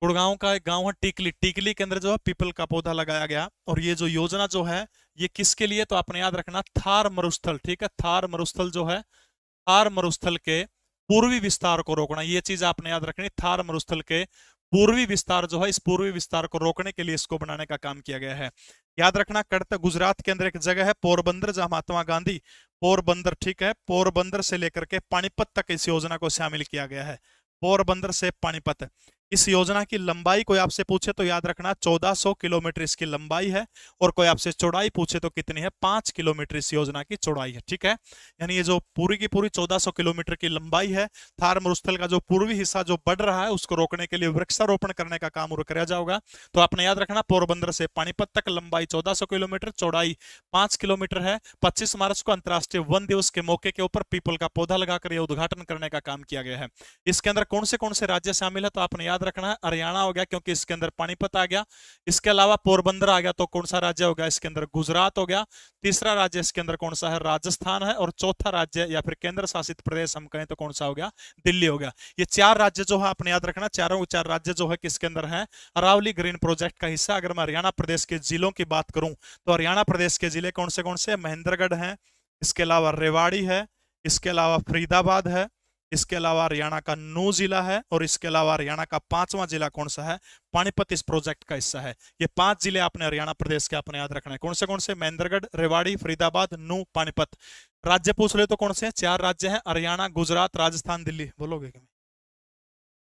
गुड़गांव का एक गांव है टीकली, टीकली के अंदर जो है पीपल का पौधा लगाया गया। और ये जो योजना जो है ये किसके लिए, तो आपने याद रखना थार मरुस्थल, ठीक है। थार मरुस्थल जो है, थार मरुस्थल के पूर्वी विस्तार को रोकना, ये चीज आपने याद रखनी। थार मरुस्थल के पूर्वी विस्तार जो है, इस पूर्वी विस्तार को रोकने के लिए इसको बनाने का काम किया गया है। याद रखना कड़त गुजरात के अंदर एक जगह है पोरबंदर, जहां महात्मा गांधी, पोरबंदर, ठीक है, पोरबंदर से लेकर के पानीपत तक इस योजना को शामिल किया गया है। पोरबंदर से पानीपत। इस योजना की लंबाई कोई आपसे पूछे तो याद रखना 1400 किलोमीटर इसकी लंबाई है। और कोई आपसे चौड़ाई पूछे तो कितनी है? 5 किलोमीटर इस योजना की चौड़ाई है, ठीक है। यानी ये जो पूरी की पूरी 1400 किलोमीटर की लंबाई है, थार मरुस्थल का जो पूर्वी हिस्सा जो बढ़ रहा है उसको रोकने के लिए वृक्षारोपण करने का काम करा जाएगा। तो आपने याद रखना पोरबंदर से पानीपत तक लंबाई 1400 किलोमीटर, चौड़ाई 5 किलोमीटर है। 25 मार्च को अंतर्राष्ट्रीय वन दिवस के मौके के ऊपर पीपल का पौधा लगाकर यह उद्घाटन करने का काम किया गया है। इसके अंदर कौन से राज्य शामिल है, तो आपने याद रखना है हरियाणा हो गया, क्योंकि इसके अंदर पानीपत आ गया। इसके अलावा पोरबंदर आ गया, तो कौन सा राज्य हो गया? इसके अंदर गुजरात हो गया। तीसरा राज्य इसके अंदर कौन सा है? राजस्थान है। और चौथा राज्य या फिर केंद्र शासित प्रदेश हम कहें तो कौन सा हो गया? दिल्ली हो गया। ये 4 राज्य जो है आपने याद रखना, चारों 4 राज्य जो है किसके अंदर है? अरावली ग्रीन प्रोजेक्ट का हिस्सा। अगर मैं हरियाणा प्रदेश के जिलों की बात करूं तो हरियाणा प्रदेश के जिले कौन से? महेंद्रगढ़ है, इसके अलावा रेवाड़ी है, इसके अलावा फरीदाबाद है, इसके अलावा हरियाणा का नू जिला है, और इसके अलावा हरियाणा का 5वां जिला कौन सा है? पानीपत इस प्रोजेक्ट का हिस्सा है। ये 5 जिले आपने हरियाणा प्रदेश के आपने याद रखना है। कौन से? महेंद्रगढ़, रेवाड़ी, फरीदाबाद, नू, पानीपत। राज्य पूछ ले तो कौन से? 4 राज्य हैं, हरियाणा, गुजरात, राजस्थान, दिल्ली। बोलोगे क्या?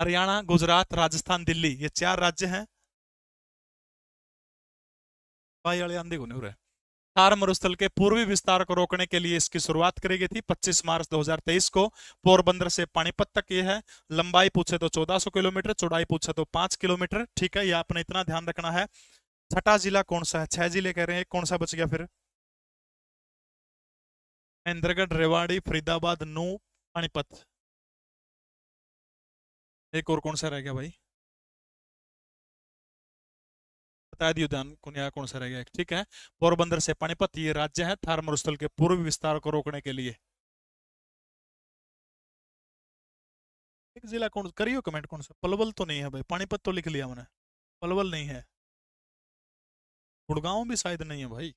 हरियाणा, गुजरात, राजस्थान, दिल्ली, ये 4 राज्य हैं। भाई वाले आंधी को नहीं हो रहा है। थार मरुस्थल के पूर्वी विस्तार को रोकने के लिए इसकी शुरुआत करी गई थी 25 मार्च 2023 को। पोरबंदर से पानीपत तक ये है। लंबाई पूछे तो 1400 किलोमीटर, चौड़ाई पूछे तो 5 किलोमीटर, ठीक है। ये आपने इतना ध्यान रखना है। छठा जिला कौन सा है? 6 जिले कह रहे हैं, कौन सा बच गया फिर? महेंद्रगढ़, रेवाड़ी, फरीदाबाद, नू, पानीपत। एक और कौन सा रह गया भाई? बता दियो ध्यान कौन सा रह गया, ठीक है। पोरबंदर से पानीपत ये राज्य है थार मरुस्थल के पूर्वी विस्तार को रोकने के लिए। एक जिला कौन करियो कमेंट, कौन सा? पलवल तो नहीं है भाई, पानीपत तो लिख लिया मैंने, पलवल नहीं है। गुड़गांव भी शायद नहीं है भाई।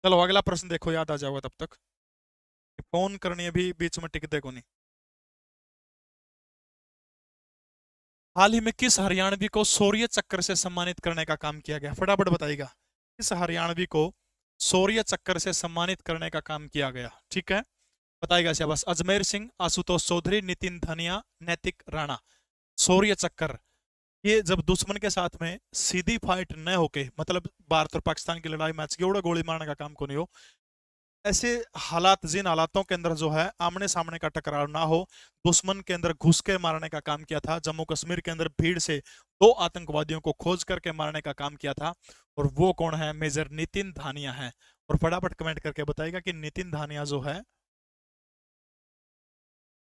चलो अगला प्रश्न देखो, याद आ जाओगा तब तक। फोन करनी है भी बीच में टिक दे को नहीं। हाल ही में किस हरियाणवी को शौर्य चक्र से सम्मानित करने का काम किया गया? फटाफट बताइएगा। किस हरियाणवी को शौर्य चक्र से सम्मानित करने का काम किया गया? ठीक है, बताएगा शाबाश। अजमेर सिंह, आशुतोष चौधरी, नितिन धनिया, नैतिक राणा। शौर्य चक्र, ये जब दुश्मन के साथ में सीधी फाइट न होके, मतलब भारत और पाकिस्तान की लड़ाई मैच की गोली मारने का काम को नहीं हो, ऐसे हालात, जिन हालातों के अंदर जो है आमने सामने का टकराव ना हो, दुश्मन के अंदर घुस के मारने का काम किया था। जम्मू कश्मीर के अंदर भीड़ से 2 आतंकवादियों को खोज करके मारने का काम किया था, और वो कौन है? मेजर नितिन धानिया है। और फटाफट कमेंट करके बताएगा कि नितिन धानिया जो है,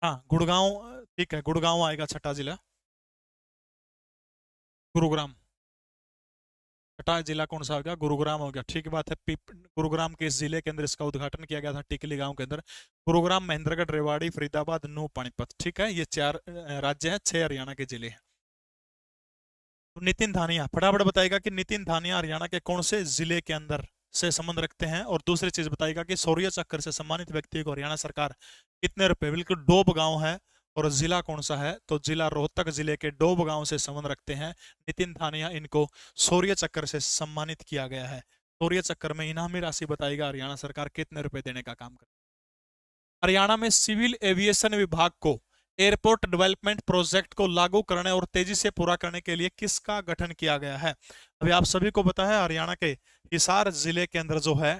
हाँ गुड़गांव, ठीक है गुड़गांव आएगा छठा जिला, गुरुग्राम। छठा जिला कौन सा हो गया? गुरुग्राम हो गया, ठीक बात है। गुरुग्राम के इस जिले के अंदर इसका उद्घाटन किया गया था, टिकली गांव के अंदर। गुरुग्राम, महेंद्रगढ़, रेवाड़ी, फरीदाबाद, नूह, पानीपत। ठीक है, ये 4 राज्य हैं, 6 हरियाणा के जिले हैं। तो नितिन धानिया फटाफट बताएगा कि नितिन धानिया हरियाणा के कौन से जिले के अंदर से संबंध रखते हैं। और दूसरी चीज बताएगा कि शौर्य चक्र से सम्मानित व्यक्ति को हरियाणा सरकार कितने रुपए, बिल्कुल डोब गांव है, और जिला कौन सा है? तो जिला रोहतक जिले के डोब गांव से संबंध रखते हैं नितिन धानिया। इनको शौर्य चक्र से सम्मानित किया गया है। शौर्य चक्र में इनामी राशि बताएगा हरियाणा सरकार कितने रुपए देने का काम कर। हरियाणा में सिविल एविएशन विभाग को एयरपोर्ट डेवलपमेंट प्रोजेक्ट को लागू करने और तेजी से पूरा करने के लिए किसका गठन किया गया है? अभी आप सभी को पता है हरियाणा के हिसार जिले के अंदर जो है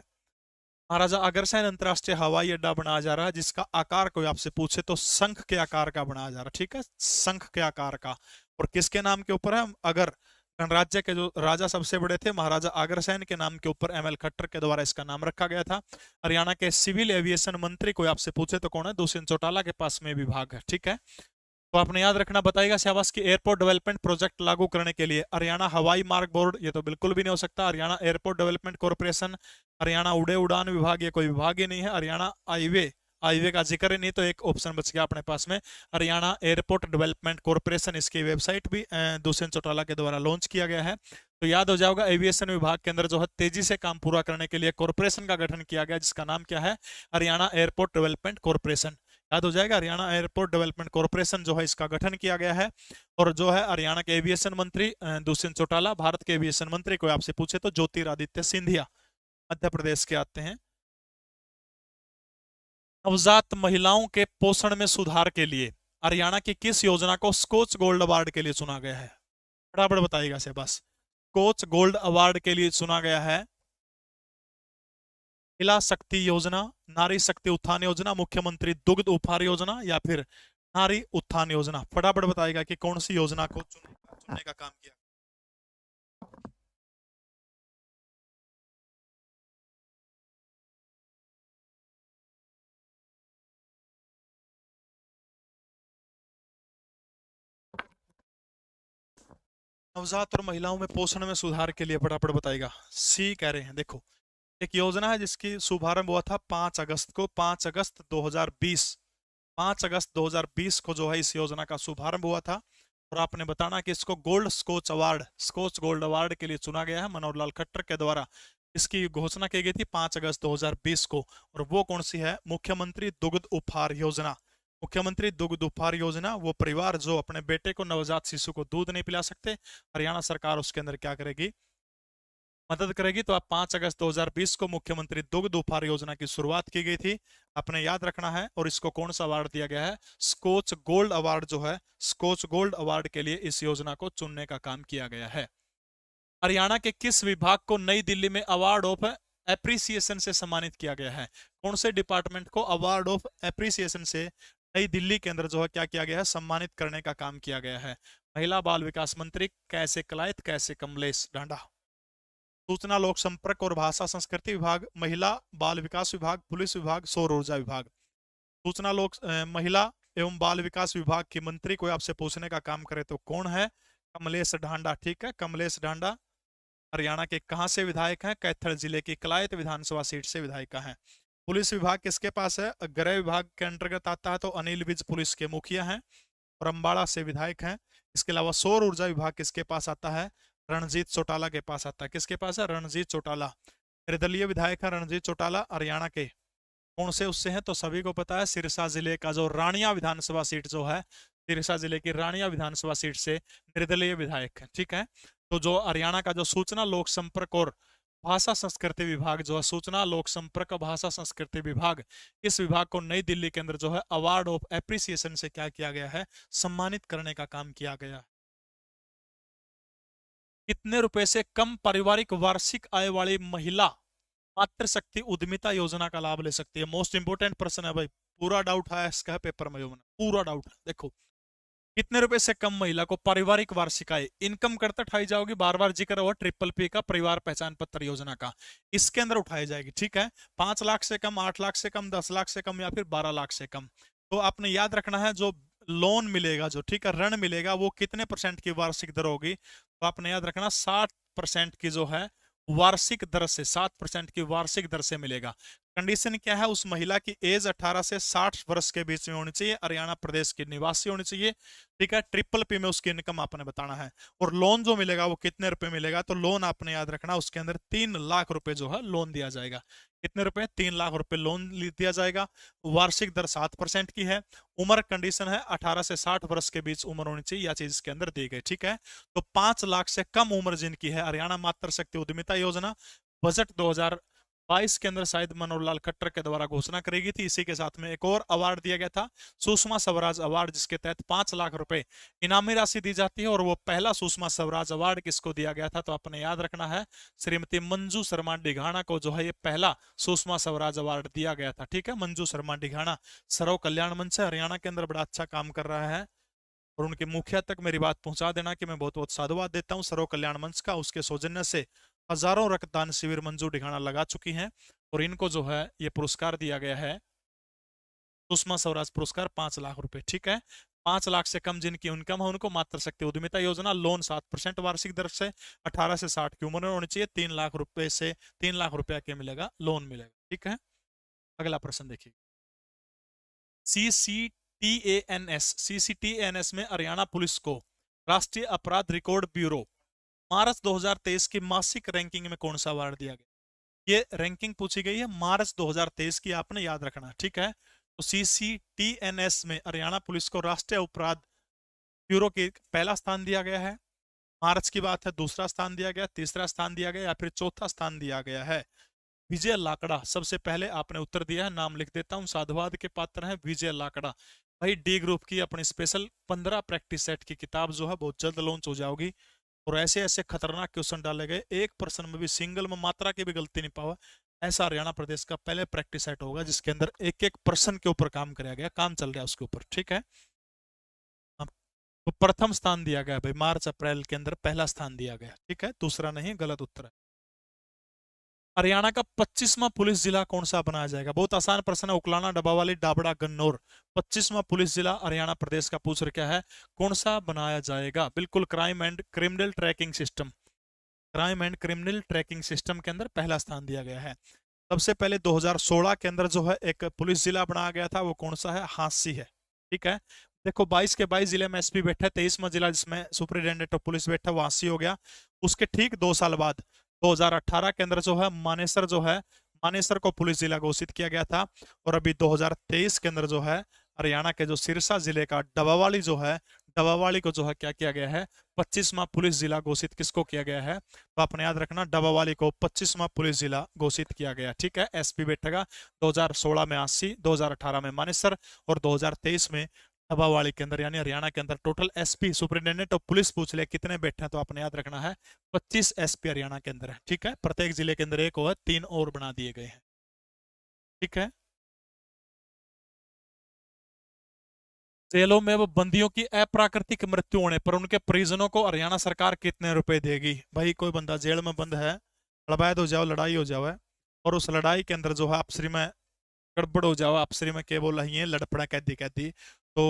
महाराजा अग्रसेन अंतरराष्ट्रीय हवाई अड्डा बनाया जा रहा है, जिसका आकार कोई आपसे पूछे तो शंख के आकार का बनाया जा रहा है। ठीक है, शंख के आकार का। और किसके नाम के ऊपर है? अगर गणराज्य के जो राजा सबसे बड़े थे महाराजा अग्रसेन के नाम के ऊपर ML खट्टर के द्वारा इसका नाम रखा गया था। हरियाणा के सिविल एविएशन मंत्री कोई आपसे पूछे तो कौन है? दुष्यंत चौटाला के पास में विभाग है। ठीक है, तो आपने याद रखना, बताएगा शाबाश की एयरपोर्ट डेवलपमेंट प्रोजेक्ट लागू करने के लिए हरियाणा हवाई मार्ग बोर्ड, ये तो बिल्कुल भी नहीं हो सकता। Haryana airport development corporation, Haryana उड़े उड़ान विभाग, ये कोई विभाग ही नहीं है। हरियाणा हाईवे का जिक्र ही नहीं, तो एक ऑप्शन बच गया अपने पास में, हरियाणा एयरपोर्ट डेवलपमेंट कॉर्पोरेशन। इसकी वेबसाइट भी दुष्यंत चौटाला के द्वारा लॉन्च किया गया है। तो याद हो जाएगा, एविएशन विभाग के अंदर जो है तेजी से काम पूरा करने के लिए कॉर्पोरेशन का गठन किया गया, जिसका नाम क्या है? Haryana airport development corporation. याद हो जाएगा, हरियाणा एयरपोर्ट डेवलपमेंट कॉर्पोरेशन जो है इसका गठन किया गया है। और जो है हरियाणा के एविएशन मंत्री दुष्यंत चौटाला, भारत के एविएशन मंत्री कोई आपसे पूछे तो ज्योतिरादित्य सिंधिया, मध्य प्रदेश के आते हैं। नवजात महिलाओं के पोषण में सुधार के लिए हरियाणा की किस योजना को स्कोच गोल्ड अवार्ड के लिए चुना गया है? फटाफट बताइएगा से बस। स्कोच गोल्ड अवार्ड के लिए चुना गया है महिला शक्ति योजना, नारी शक्ति उत्थान योजना, मुख्यमंत्री दुग्ध उपहार योजना, या फिर नारी उत्थान योजना। फटाफट बताएगा कि कौन सी योजना को चुनने का काम किया। नवजात और महिलाओं में पोषण में सुधार के लिए फटाफट बताएगा। सी कह रहे हैं। देखो, एक योजना है जिसकी शुभारंभ हुआ था 5 अगस्त को, 5 अगस्त 2020, 5 अगस्त 2020 को जो है इस योजना का शुभारंभ हुआ था। और आपने बताना कि इसको gold Skoch award, Skoch gold award के लिए चुना गया है मनोहर लाल खट्टर के द्वारा। इसकी घोषणा की गई थी 5 अगस्त 2020 को। और वो कौन सी है? मुख्यमंत्री दुग्ध उपहार योजना। मुख्यमंत्री दुग्ध उपहार योजना, वो परिवार जो अपने बेटे को, नवजात शिशु को दूध नहीं पिला सकते, हरियाणा सरकार उसके अंदर क्या करेगी? मदद करेगी। तो आप 5 अगस्त 2020 को मुख्यमंत्री दुग्ध उपहार योजना की शुरुआत की गई थी, आपने याद रखना है। और इसको कौन सा अवार्ड दिया गया है? स्कोच गोल्ड अवार्ड जो है, स्कोच गोल्ड अवार्ड के लिए इस योजना को चुनने का काम किया गया है। हरियाणा के किस विभाग को नई दिल्ली में अवार्ड ऑफ एप्रिसिएशन से सम्मानित किया गया है? कौन से डिपार्टमेंट को अवार्ड ऑफ एप्रिसिएशन से नई दिल्ली के अंदर जो है क्या किया गया है? सम्मानित करने का काम किया गया है। महिला बाल विकास मंत्री कैसे कलायत, कैसे कमलेश ढांडा। सूचना लोक संपर्क और भाषा संस्कृति विभाग, महिला बाल विकास विभाग, पुलिस विभाग, सौर ऊर्जा विभाग। सूचना लोक महिला एवं बाल विकास विभाग की मंत्री कोई आपसे पूछने का काम करे तो कौन है? कमलेश ढांडा। ठीक है, कमलेश ढांडा हरियाणा के कहां से विधायक हैं? कैथल जिले की कलायत विधानसभा सीट से विधायिका हैं। पुलिस विभाग किसके पास है? गृह विभाग के अंतर्गत आता है, तो अनिल विज पुलिस के मुखिया हैं और अम्बाड़ा से विधायक हैं। इसके अलावा सौर ऊर्जा विभाग किसके पास आता है? रणजीत चौटाला के पास आता है। किसके पास है? रणजीत चौटाला। निर्दलीय विधायक है रणजीत चौटाला, हरियाणा के कौन से उससे हैं? तो सभी को पता है, सिरसा जिले का जो रानिया विधानसभा सीट जो है, सिरसा जिले की रानिया विधानसभा सीट से निर्दलीय विधायक है। ठीक है, तो जो हरियाणा का जो सूचना लोक संपर्क और भाषा संस्कृति विभाग जो है, सूचना लोक संपर्क भाषा संस्कृति विभाग, इस विभाग को नई दिल्ली के अंदर जो है अवार्ड ऑफ एप्रिसिएशन से क्या किया गया है, सम्मानित करने का काम किया गया है। कितने रुपए से कम पारिवारिक वार्षिक आय वाली महिला मातृशक्ति उद्यमिता योजना का लाभ ले सकती है? मोस्ट इंपोर्टेंट प्रश्न है भाई, पूरा डाउट है इसका पेपर में, पूरा डाउट है। देखो, कितने रुपए से कम महिला को पारिवारिक वार्षिक आय, इनकम करते उठाई जाओगी, बार बार जिक्र हुआ ट्रिपल पी का, परिवार पहचान पत्र योजना का, इसके अंदर उठाई जाएगी। ठीक है, 5 लाख से कम, 8 लाख से कम, 10 लाख से कम या फिर 12 लाख से कम। तो आपने याद रखना है, जो लोन मिलेगा, जो ठीक है ऋण मिलेगा, वो कितने % की वार्षिक दर होगी? तो आपने याद रखना 60% की जो है वार्षिक दर से, 7% की वार्षिक दर से मिलेगा। कंडीशन क्या है? उस महिला की एज 18 से 60 वर्ष के बीच में होनी चाहिए, हरियाणा प्रदेश की निवासी होनी चाहिए। ठीक है, ट्रिपल पी में उसकी इनकम आपने बताना है। और लोन जो मिलेगा वो कितने रुपए मिलेगा? तो लोन आपने याद रखना, उसके अंदर 3 लाख रुपए जो है लोन दिया जाएगा। कितने रुपए? 3 लाख रुपए लोन दिया जाएगा। वार्षिक दर 7% की है। उम्र कंडीशन है 18 से 60 वर्ष के बीच उम्र होनी चाहिए, या चीज इसके अंदर दी गई। ठीक है, तो 5 लाख से कम उम्र जिनकी है, हरियाणा मातृशक्ति उद्यमिता योजना बजट 2022 के अंदर शायद मनोहर लाल खट्टर के द्वारा घोषणा करी गई थी। इसी के साथ में एक और अवार्ड दिया गया था, सुषमा स्वराज अवार्ड, जिसके तहत 5 लाख रुपए इनामी राशि दी जाती है। और वो पहला सुषमा स्वराज अवार्ड किसको दिया गया था? तो आपने याद रखना है, श्रीमती मंजू शर्मा डिघाना को जो है ये पहला सुषमा स्वराज अवार्ड दिया गया था। ठीक है, मंजू शर्मा डिघाना सर्व कल्याण मंच है, हरियाणा के अंदर बड़ा अच्छा काम कर रहा है। और उनके मुखिया तक मेरी बात पहुंचा देना कि मैं बहुत बहुत साधुवाद देता हूं सर्व कल्याण मंच का। उसके सौजन्य से हजारों रक्तदान शिविर मंजू डिघाना लगा चुकी हैं, और इनको जो है ये पुरस्कार दिया गया है, सुषमा स्वराज पुरस्कार 5 लाख रुपए। ठीक है, 5 लाख से कम जिनकी इनकम है उनको मातृशक्ति उद्यमिता योजना, लोन 7% वार्षिक दर से, 18 से 60 की उम्र होनी चाहिए, 3 लाख रुपए से 3 लाख रुपया के मिलेगा, लोन मिलेगा। ठीक है, अगला प्रश्न देखिए, सीसीटीएनएस में हरियाणा पुलिस को राष्ट्रीय अपराध रिकॉर्ड ब्यूरो मार्च 2023 की मासिक रैंकिंग में कौन सा अवार्ड दिया गया? ये रैंकिंग पूछी गई है मार्च 2023 की, आपने याद रखना। ठीक है, तो सीसीटीएनएस में हरियाणा पुलिस को राष्ट्रीय अपराध ब्यूरो के पहला स्थान दिया गया है। मार्च की बात है, दूसरा स्थान दिया गया, तीसरा स्थान दिया गया, या फिर चौथा स्थान दिया गया है? विजय लाकड़ा सबसे पहले आपने उत्तर दिया है, नाम लिख देता हूं, साधुवाद के पात्र हैं विजय लाकड़ा। भाई डी ग्रुप की अपनी स्पेशल 15 प्रैक्टिस सेट की किताब जो है बहुत जल्द लॉन्च हो जाओगी, और ऐसे ऐसे खतरनाक क्वेश्चन डाले गए, एक प्रश्न में भी सिंगल में मात्रा की भी गलती नहीं पावा, ऐसा हरियाणा प्रदेश का पहले प्रैक्टिस सेट होगा जिसके अंदर एक एक प्रश्न के ऊपर काम कराया गया, काम चल रहा है उसके ऊपर। ठीक है, तो प्रथम स्थान दिया गया भाई, मार्च अप्रैल के अंदर पहला स्थान दिया गया। ठीक है, दूसरा नहीं, गलत उत्तर है। हरियाणा का 25वां पुलिस जिला कौन सा बनाया जाएगा? बहुत आसान प्रश्न है, उकलाना, डबावाली, डाबड़ा, गन्नौर। 25वां पुलिस जिला हरियाणा प्रदेश का पूछ रखा है, कौन सा बनाया जाएगा? बिल्कुल, crime and criminal tracking system, crime and criminal tracking system के अंदर पहला स्थान दिया गया है। सबसे पहले 2016 के अंदर जो है एक पुलिस जिला बनाया गया था, वो कौन सा है? हांसी है। ठीक है, देखो 22 के 22 जिले में एसपी बैठे, 23वां जिला जिसमें सुपरिटेंडेंट ऑफ पुलिस बैठा वो हांसी हो गया। उसके ठीक 2 साल बाद 2018 के अंदर जो है मानेसर जो है, मानेसर को पुलिस जिला घोषित किया गया था। और अभी 2023 के अंदर जो है हरियाणा के जो सिरसा जिले का डबावाली जो है, डबावाली को जो है क्या किया गया है? 25वां पुलिस जिला घोषित किसको किया गया है? तो आपने याद रखना, डबावाली को 25वां पुलिस जिला घोषित किया गया। ठीक है, एसपी बैठेगा 2016 में हांसी, 2018 में मानेसर, और 2023 में डबावाली के अंदर, यानी हरियाणा के अंदर total SP superintendent of police पूछ ले कितने बैठे हैं, तो आपने याद रखना है 25 एसपी हरियाणा के अंदर है। ठीक है, प्रत्येक जिले के अंदर एक और 3 और बना दिए गए हैं। ठीक है, जेलों में वो बंदियों की अप्राकृतिक मृत्यु होने पर उनके परिजनों को हरियाणा सरकार कितने रुपए देगी? भाई कोई बंदा जेल में बंद है, लड़ाई हो जाओ, लड़ाई हो जाओ, और उस लड़ाई के अंदर जो है आपसी में गड़बड़ हो जाओ, आपसी में क्या बोल रही है, लड़पड़ा कैदी कैदी, तो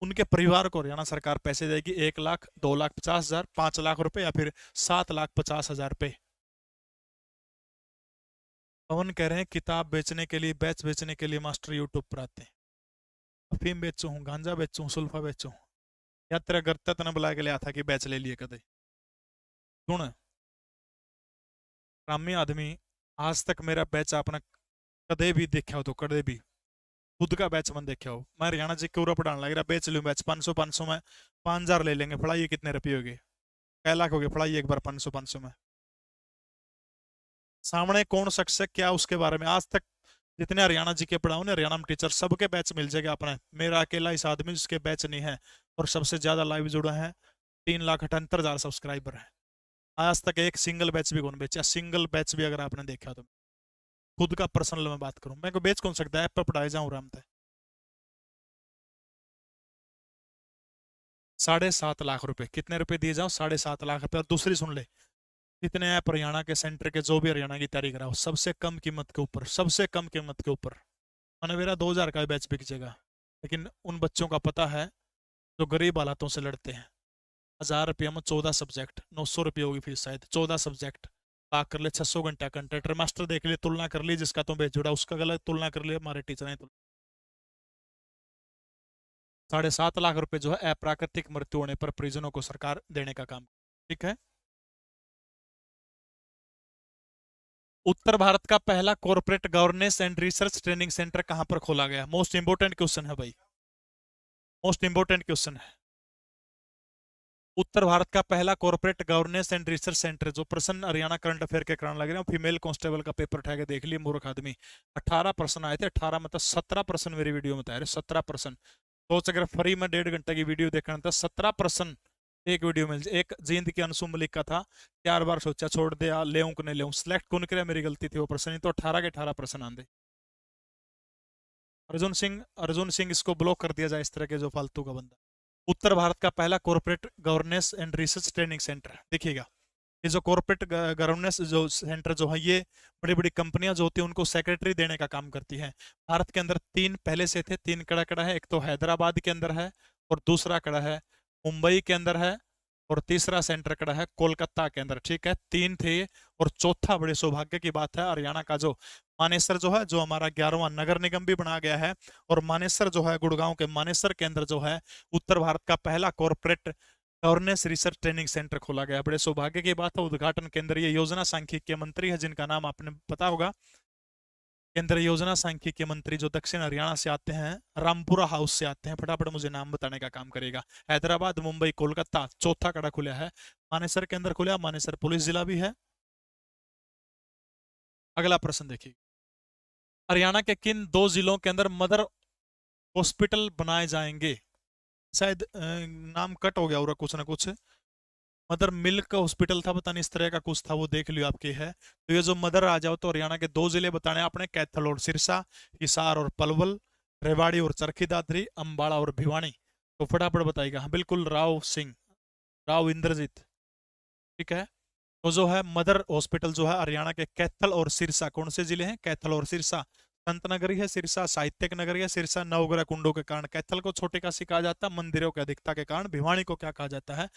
उनके परिवार को हरियाणा सरकार पैसे देगी, 1 लाख, 2,50,000, 5 लाख रुपए, या फिर 7,50,000 रुपए। पवन कह रहे हैं किताब बेचने के लिए, बैच बेचने के लिए मास्टर यूट्यूब पर आते हैं। अफीम बेचू हूँ, गांजा बेचू, सुल्फा बेचू, या तेरा घर तक बुला के लिया था कि बैच ले लिए कदे? सुन ग्राम्य आदमी, आज तक मेरा बैच आपने कदे भी देखा हो? तो कदे भी खुद का बैच मन देखा हो? मैं हरियाणा जी के पढ़ाने लग रहा, बेच लूँ बैच 500 में, 5,000 ले लेंगे, पढ़ाइए कितने रुपये हो गए? 1 लाख हो गए, पढ़ाइए एक बार 500 में। सामने कौन शख्स है, क्या उसके बारे में आज तक जितने हरियाणा जी के पढ़ाओ ने, हरियाणा में टीचर सबके बैच मिल जाएगा अपने। मेरा अकेला इस आदमी जिसके बैच नहीं है, और सबसे ज्यादा लाइव जुड़ा है, 3,78,000 सब्सक्राइबर है। आज तक एक सिंगल बैच भी कौन बेचा, सिंगल बैच भी अगर आपने देखा तो। खुद का पर्सनल में बात करूं, मैं को बेच कौन सकता है, ऐप पर पढ़ाए जाऊं आराम से। 7.5 लाख रुपए, कितने रुपए दिए जाओ, 7.5 लाख रुपए। और दूसरी सुन ले, जितने ऐप हरियाणा के सेंटर के जो भी हरियाणा की तैयारी कराओ, सबसे कम कीमत के ऊपर, सबसे कम कीमत के ऊपर। मैंने मेरा 2,000 का बैच बिक जाएगा। लेकिन उन बच्चों का पता है जो गरीब हालातों से लड़ते हैं। 1,000 रुपया में 14 सब्जेक्ट, 900 रुपये होगी फीस शायद, 14 सब्जेक्ट पाक कर ले, 600 घंटा कंटेंट मास्टर देख लिए, तुलना कर ली, जिसका तुम बैच जुड़ा उसका गलत, तुलना कर लिए हमारे टीचर हैं। 7.5 लाख रुपए जो है अप्राकृतिक मृत्यु होने पर परिजनों को सरकार देने का काम। ठीक है। उत्तर भारत का पहला corporate governance and research training centre कहां पर खोला गया? मोस्ट इंपोर्टेंट क्वेश्चन है भाई, मोस्ट इंपोर्टेंट क्वेश्चन है। उत्तर भारत का पहला corporate governance and research centre, जो प्रश्न हरियाणा करंट अफेयर के कराने लगे ना, फीमेल कांस्टेबल का पेपर उठा के देख लिए मूर्ख आदमी। 18 प्रश्न आए थे, 18 मतलब 17 प्रश्न मेरी वीडियो में तैयार है, 17 प्रश्न। सोच अगर फ्री में 1.5 घंटे की वीडियो देखना था, 17 प्रश्न एक वीडियो में। एक जींद की अनसुम मलिक का था, 4 बार सोचा छोड़ दे, ले कि नहीं ले, सिलेक्ट कौन करे, मेरी गलती थी वो प्रश्न, नहीं तो 18 के 18 प्रश्न आंदे। अर्जुन सिंह इसको ब्लॉक कर दिया जाए, इस तरह के जो फालतू का बंदा। उत्तर भारत का पहला corporate governance and research training centre, देखिएगा ये जो कॉर्पोरेट गवर्नेंस जो सेंटर जो है, ये बड़ी बड़ी कंपनियां जो होती हैं उनको सेक्रेटरी देने का काम करती हैं। भारत के अंदर 3 पहले से थे, 3 कड़ा कड़ा है। एक तो हैदराबाद के अंदर है, और दूसरा कड़ा है मुंबई के अंदर है, और तीसरा सेंटर कड़ा है कोलकाता के अंदर। ठीक है, 3 थे। और चौथा बड़े सौभाग्य की बात है, हरियाणा का जो मानेसर जो है, जो हमारा 11वां नगर निगम भी बनाया गया है, और मानेसर जो है गुड़गांव के मानेसर के अंदर जो है, उत्तर भारत का पहला corporate governance research training centre खोला गया। बड़े सौभाग्य की बात है। उद्घाटन केंद्रीय योजना सांख्यिकी मंत्री है, जिनका नाम आपने पता होगा, केंद्रीय योजना सांख्यिकी मंत्री जो दक्षिण हरियाणा से आते हैं, रामपुरा हाउस से आते हैं। फटाफट मुझे नाम बताने का काम करेगा। हैदराबाद, मुंबई, कोलकाता, चौथा कड़ा खुला है मानेसर के अंदर खुला। मानेसर पुलिस जिला भी है। अगला प्रश्न देखिए, हरियाणा के किन 2 जिलों के अंदर मदर हॉस्पिटल बनाए जाएंगे? शायद नाम कट हो गया और कुछ ना कुछ, मदर मिल्क हॉस्पिटल था, पता नहीं इस तरह का कुछ था, वो देख लियो आपके है। तो ये जो मदर आ जाओ, तो हरियाणा के 2 जिले बताने आपने, कैथल और सिरसा, हिसार और पलवल, रेवाड़ी और चरखी दादरी, अंबाला और भिवानी। तो फटाफट बताइएगा। हाँ बिल्कुल, राव सिंह, राव इंद्रजीत। ठीक है। तो जो है मदर हॉस्पिटल जो है हरियाणा के कैथल और सिरसा, कौन से जिले हैं? कैथल और सिरसा। संत नगरी है सिरसा, साहित्यिक नगरी है सिरसा, नवग्रह कुंडों के कारण कैथल को छोटी काशी कहा जाता है, मंदिरों की अधिकता के कारण भिवानी को क्या कहा जाता है?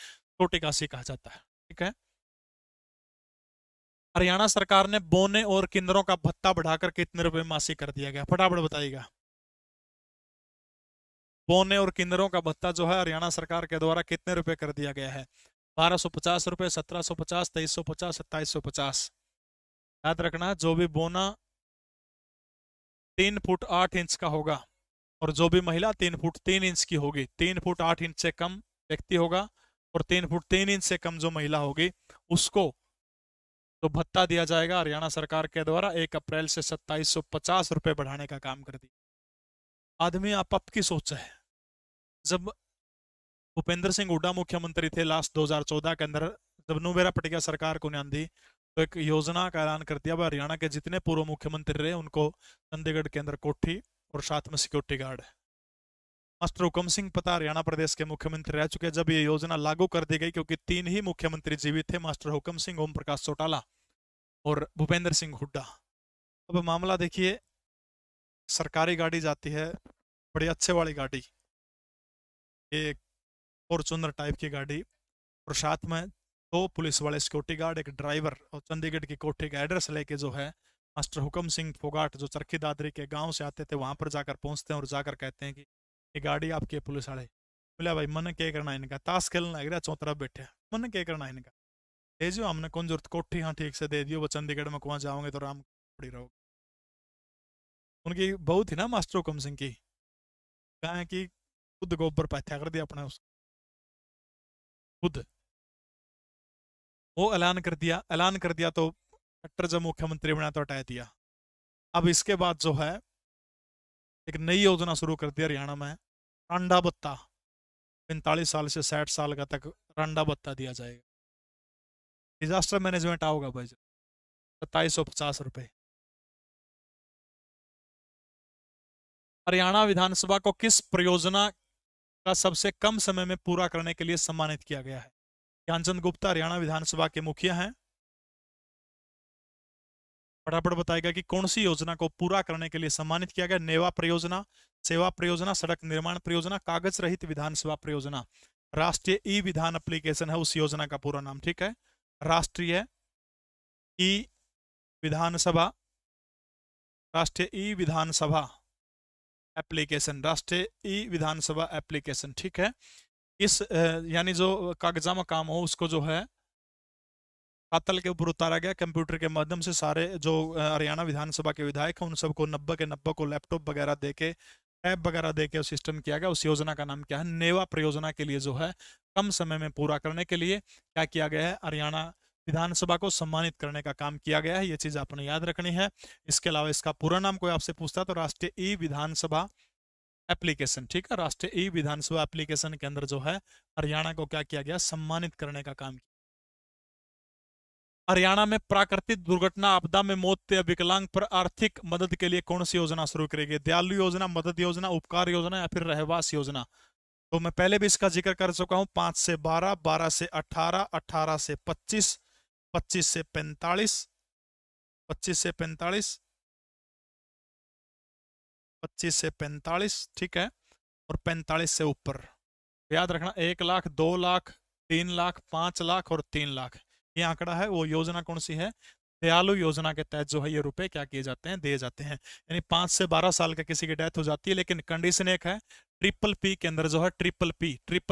छोटी काशी कहा जाता है। ठीक है। हरियाणा सरकार ने बोने और किन्नरों का भत्ता बढ़ाकर कितने रुपए मासिक कर दिया गया? फटाफट बताइएगा। बोने और किन्नरों का भत्ता जो है हरियाणा सरकार के द्वारा कितने रुपए कर दिया गया है? 1250 रुपए, 1750, 2350, 2750। याद रखना, जो भी बोना 3 फुट 8 इंच का होगा, और जो भी महिला 3 फुट 3 इंच की होगी, 3 फुट 8 इंच से कम व्यक्ति होगा, और 3 फुट 3 इंच से कम जो महिला होगी, उसको तो भत्ता दिया जाएगा हरियाणा सरकार के द्वारा 1 अप्रैल से 2750 रुपए बढ़ाने का काम कर दिया। आदमी आप की सोच है। जब भूपेंद्र सिंह हुड्डा मुख्यमंत्री थे लास्ट 2014 के अंदर, जब नुबेरा पटिया सरकार को न्यान दी, तो एक योजना का ऐलान कर दिया, हरियाणा के जितने पूर्व मुख्यमंत्री रहे उनको चंडीगढ़ के अंदर कोठी और साथ में सिक्योरिटी गार्ड। मास्टर हुकम सिंह पता हरियाणा प्रदेश के मुख्यमंत्री रह चुके जब ये योजना लागू कर दी गई, क्योंकि 3 ही मुख्यमंत्री जीवित थे, मास्टर हुकम सिंह, ओम प्रकाश चौटाला और भूपेंद्र सिंह हुड्डा। अब मामला देखिए, सरकारी गाड़ी जाती है, बड़ी अच्छे वाली गाड़ी, एक फॉर्चूनर टाइप की गाड़ी, और साथ में 2 पुलिस वाले सिक्योरिटी गार्ड, एक ड्राइवर, और चंडीगढ़ की कोठी का एड्रेस लेके जो है मास्टर हुकम सिंह फोगाट जो चरखी दादरी के गांव से आते थे, वहां पर जाकर पहुंचते हैं और जाकर कहते हैं कि ये गाड़ी आपकी पुलिस वाले। बोला भाई मन क्या करना इनका, ताश खेलना है, चौतरफ बैठे, मन क्या करना इनका, भेजो हमने कौन जरूरत, कोठी हाँ ठीक से दे दियो, वो चंडीगढ़ में वहां जाओगे तो राम पड़ी रहो। उनकी बहू थी ना मास्टर हुकम सिंह की, कहा है कि खुद गोबर पैथ्या कर दिया अपना, उस खुद वो ऐलान कर दिया, तो खट्टर जब मुख्यमंत्री बना तो हटा दिया। अब इसके बाद जो है एक नई योजना शुरू कर दी हरियाणा में, रांडा भत्ता। 45 साल से 60 साल का तक रांडा भत्ता दिया जाएगा। डिजास्टर मैनेजमेंट आओगा भाई, 2750 रुपये। हरियाणा विधानसभा को किस परियोजना का सबसे कम समय में पूरा करने के लिए सम्मानित किया गया है? ज्ञानचंद गुप्ता हरियाणा विधानसभा के मुखिया हैं। फटाफट बताएगा कि कौन सी योजना को पूरा करने के लिए सम्मानित किया गया। नेवा परियोजना, सेवा परियोजना, सड़क निर्माण परियोजना, कागज रहित विधानसभा परियोजना। राष्ट्रीय ई विधान एप्लीकेशन है उस योजना का पूरा नाम, ठीक है। राष्ट्रीय ई विधानसभा, राष्ट्रीय ई विधानसभा एप्लीकेशन, राष्ट्रीय ई विधानसभा एप्लीकेशन, ठीक है। इस यानी जो कागजामा काम हो उसको जो है पातल के ऊपर उतारा गया कंप्यूटर के माध्यम से। सारे जो हरियाणा विधानसभा के विधायक हैं उन सबको 90 के 90 को लैपटॉप वगैरह देके, टैब वगैरह देके सिस्टम किया गया। उस योजना का नाम क्या है? नेवा परियोजना के लिए जो है कम समय में पूरा करने के लिए क्या किया गया है? हरियाणा विधानसभा को सम्मानित करने का काम किया गया है। ये चीज आपने याद रखनी है। इसके अलावा इसका पूरा नाम कोई आपसे पूछता है तो राष्ट्रीय ई विधानसभा एप्लीकेशन, ठीक है। राष्ट्रीय ई विधानसभा एप्लीकेशन के अंदर जो है हरियाणा को क्या किया गया? सम्मानित करने का काम किया। हरियाणा में प्राकृतिक दुर्घटना आपदा में मौत या विकलांग पर आर्थिक मदद के लिए कौन सी योजना शुरू करेगी? दयालु योजना, मदद योजना, उपकार योजना या फिर रहवास योजना? तो मैं पहले भी इसका जिक्र कर चुका हूं। 5 से 12, 12 से 18, 18 से 25, 25 से 45, 25 से 45, 25 से 45, ठीक है, और 45 से ऊपर। याद रखना 1 लाख, 2 लाख, 3 लाख, 5 लाख और 3 लाख ये आंकड़ा है। वो योजना कौन सी है? दयालु योजना के तहत जो है ये रुपए क्या किए जाते हैं? दिए जाते हैं। यानी 5 से 12 साल का किसी की डेथ हो जाती है, लेकिन कंडीशन एक है, ट्रिपल पी के अंदर जो है, ट्रिपल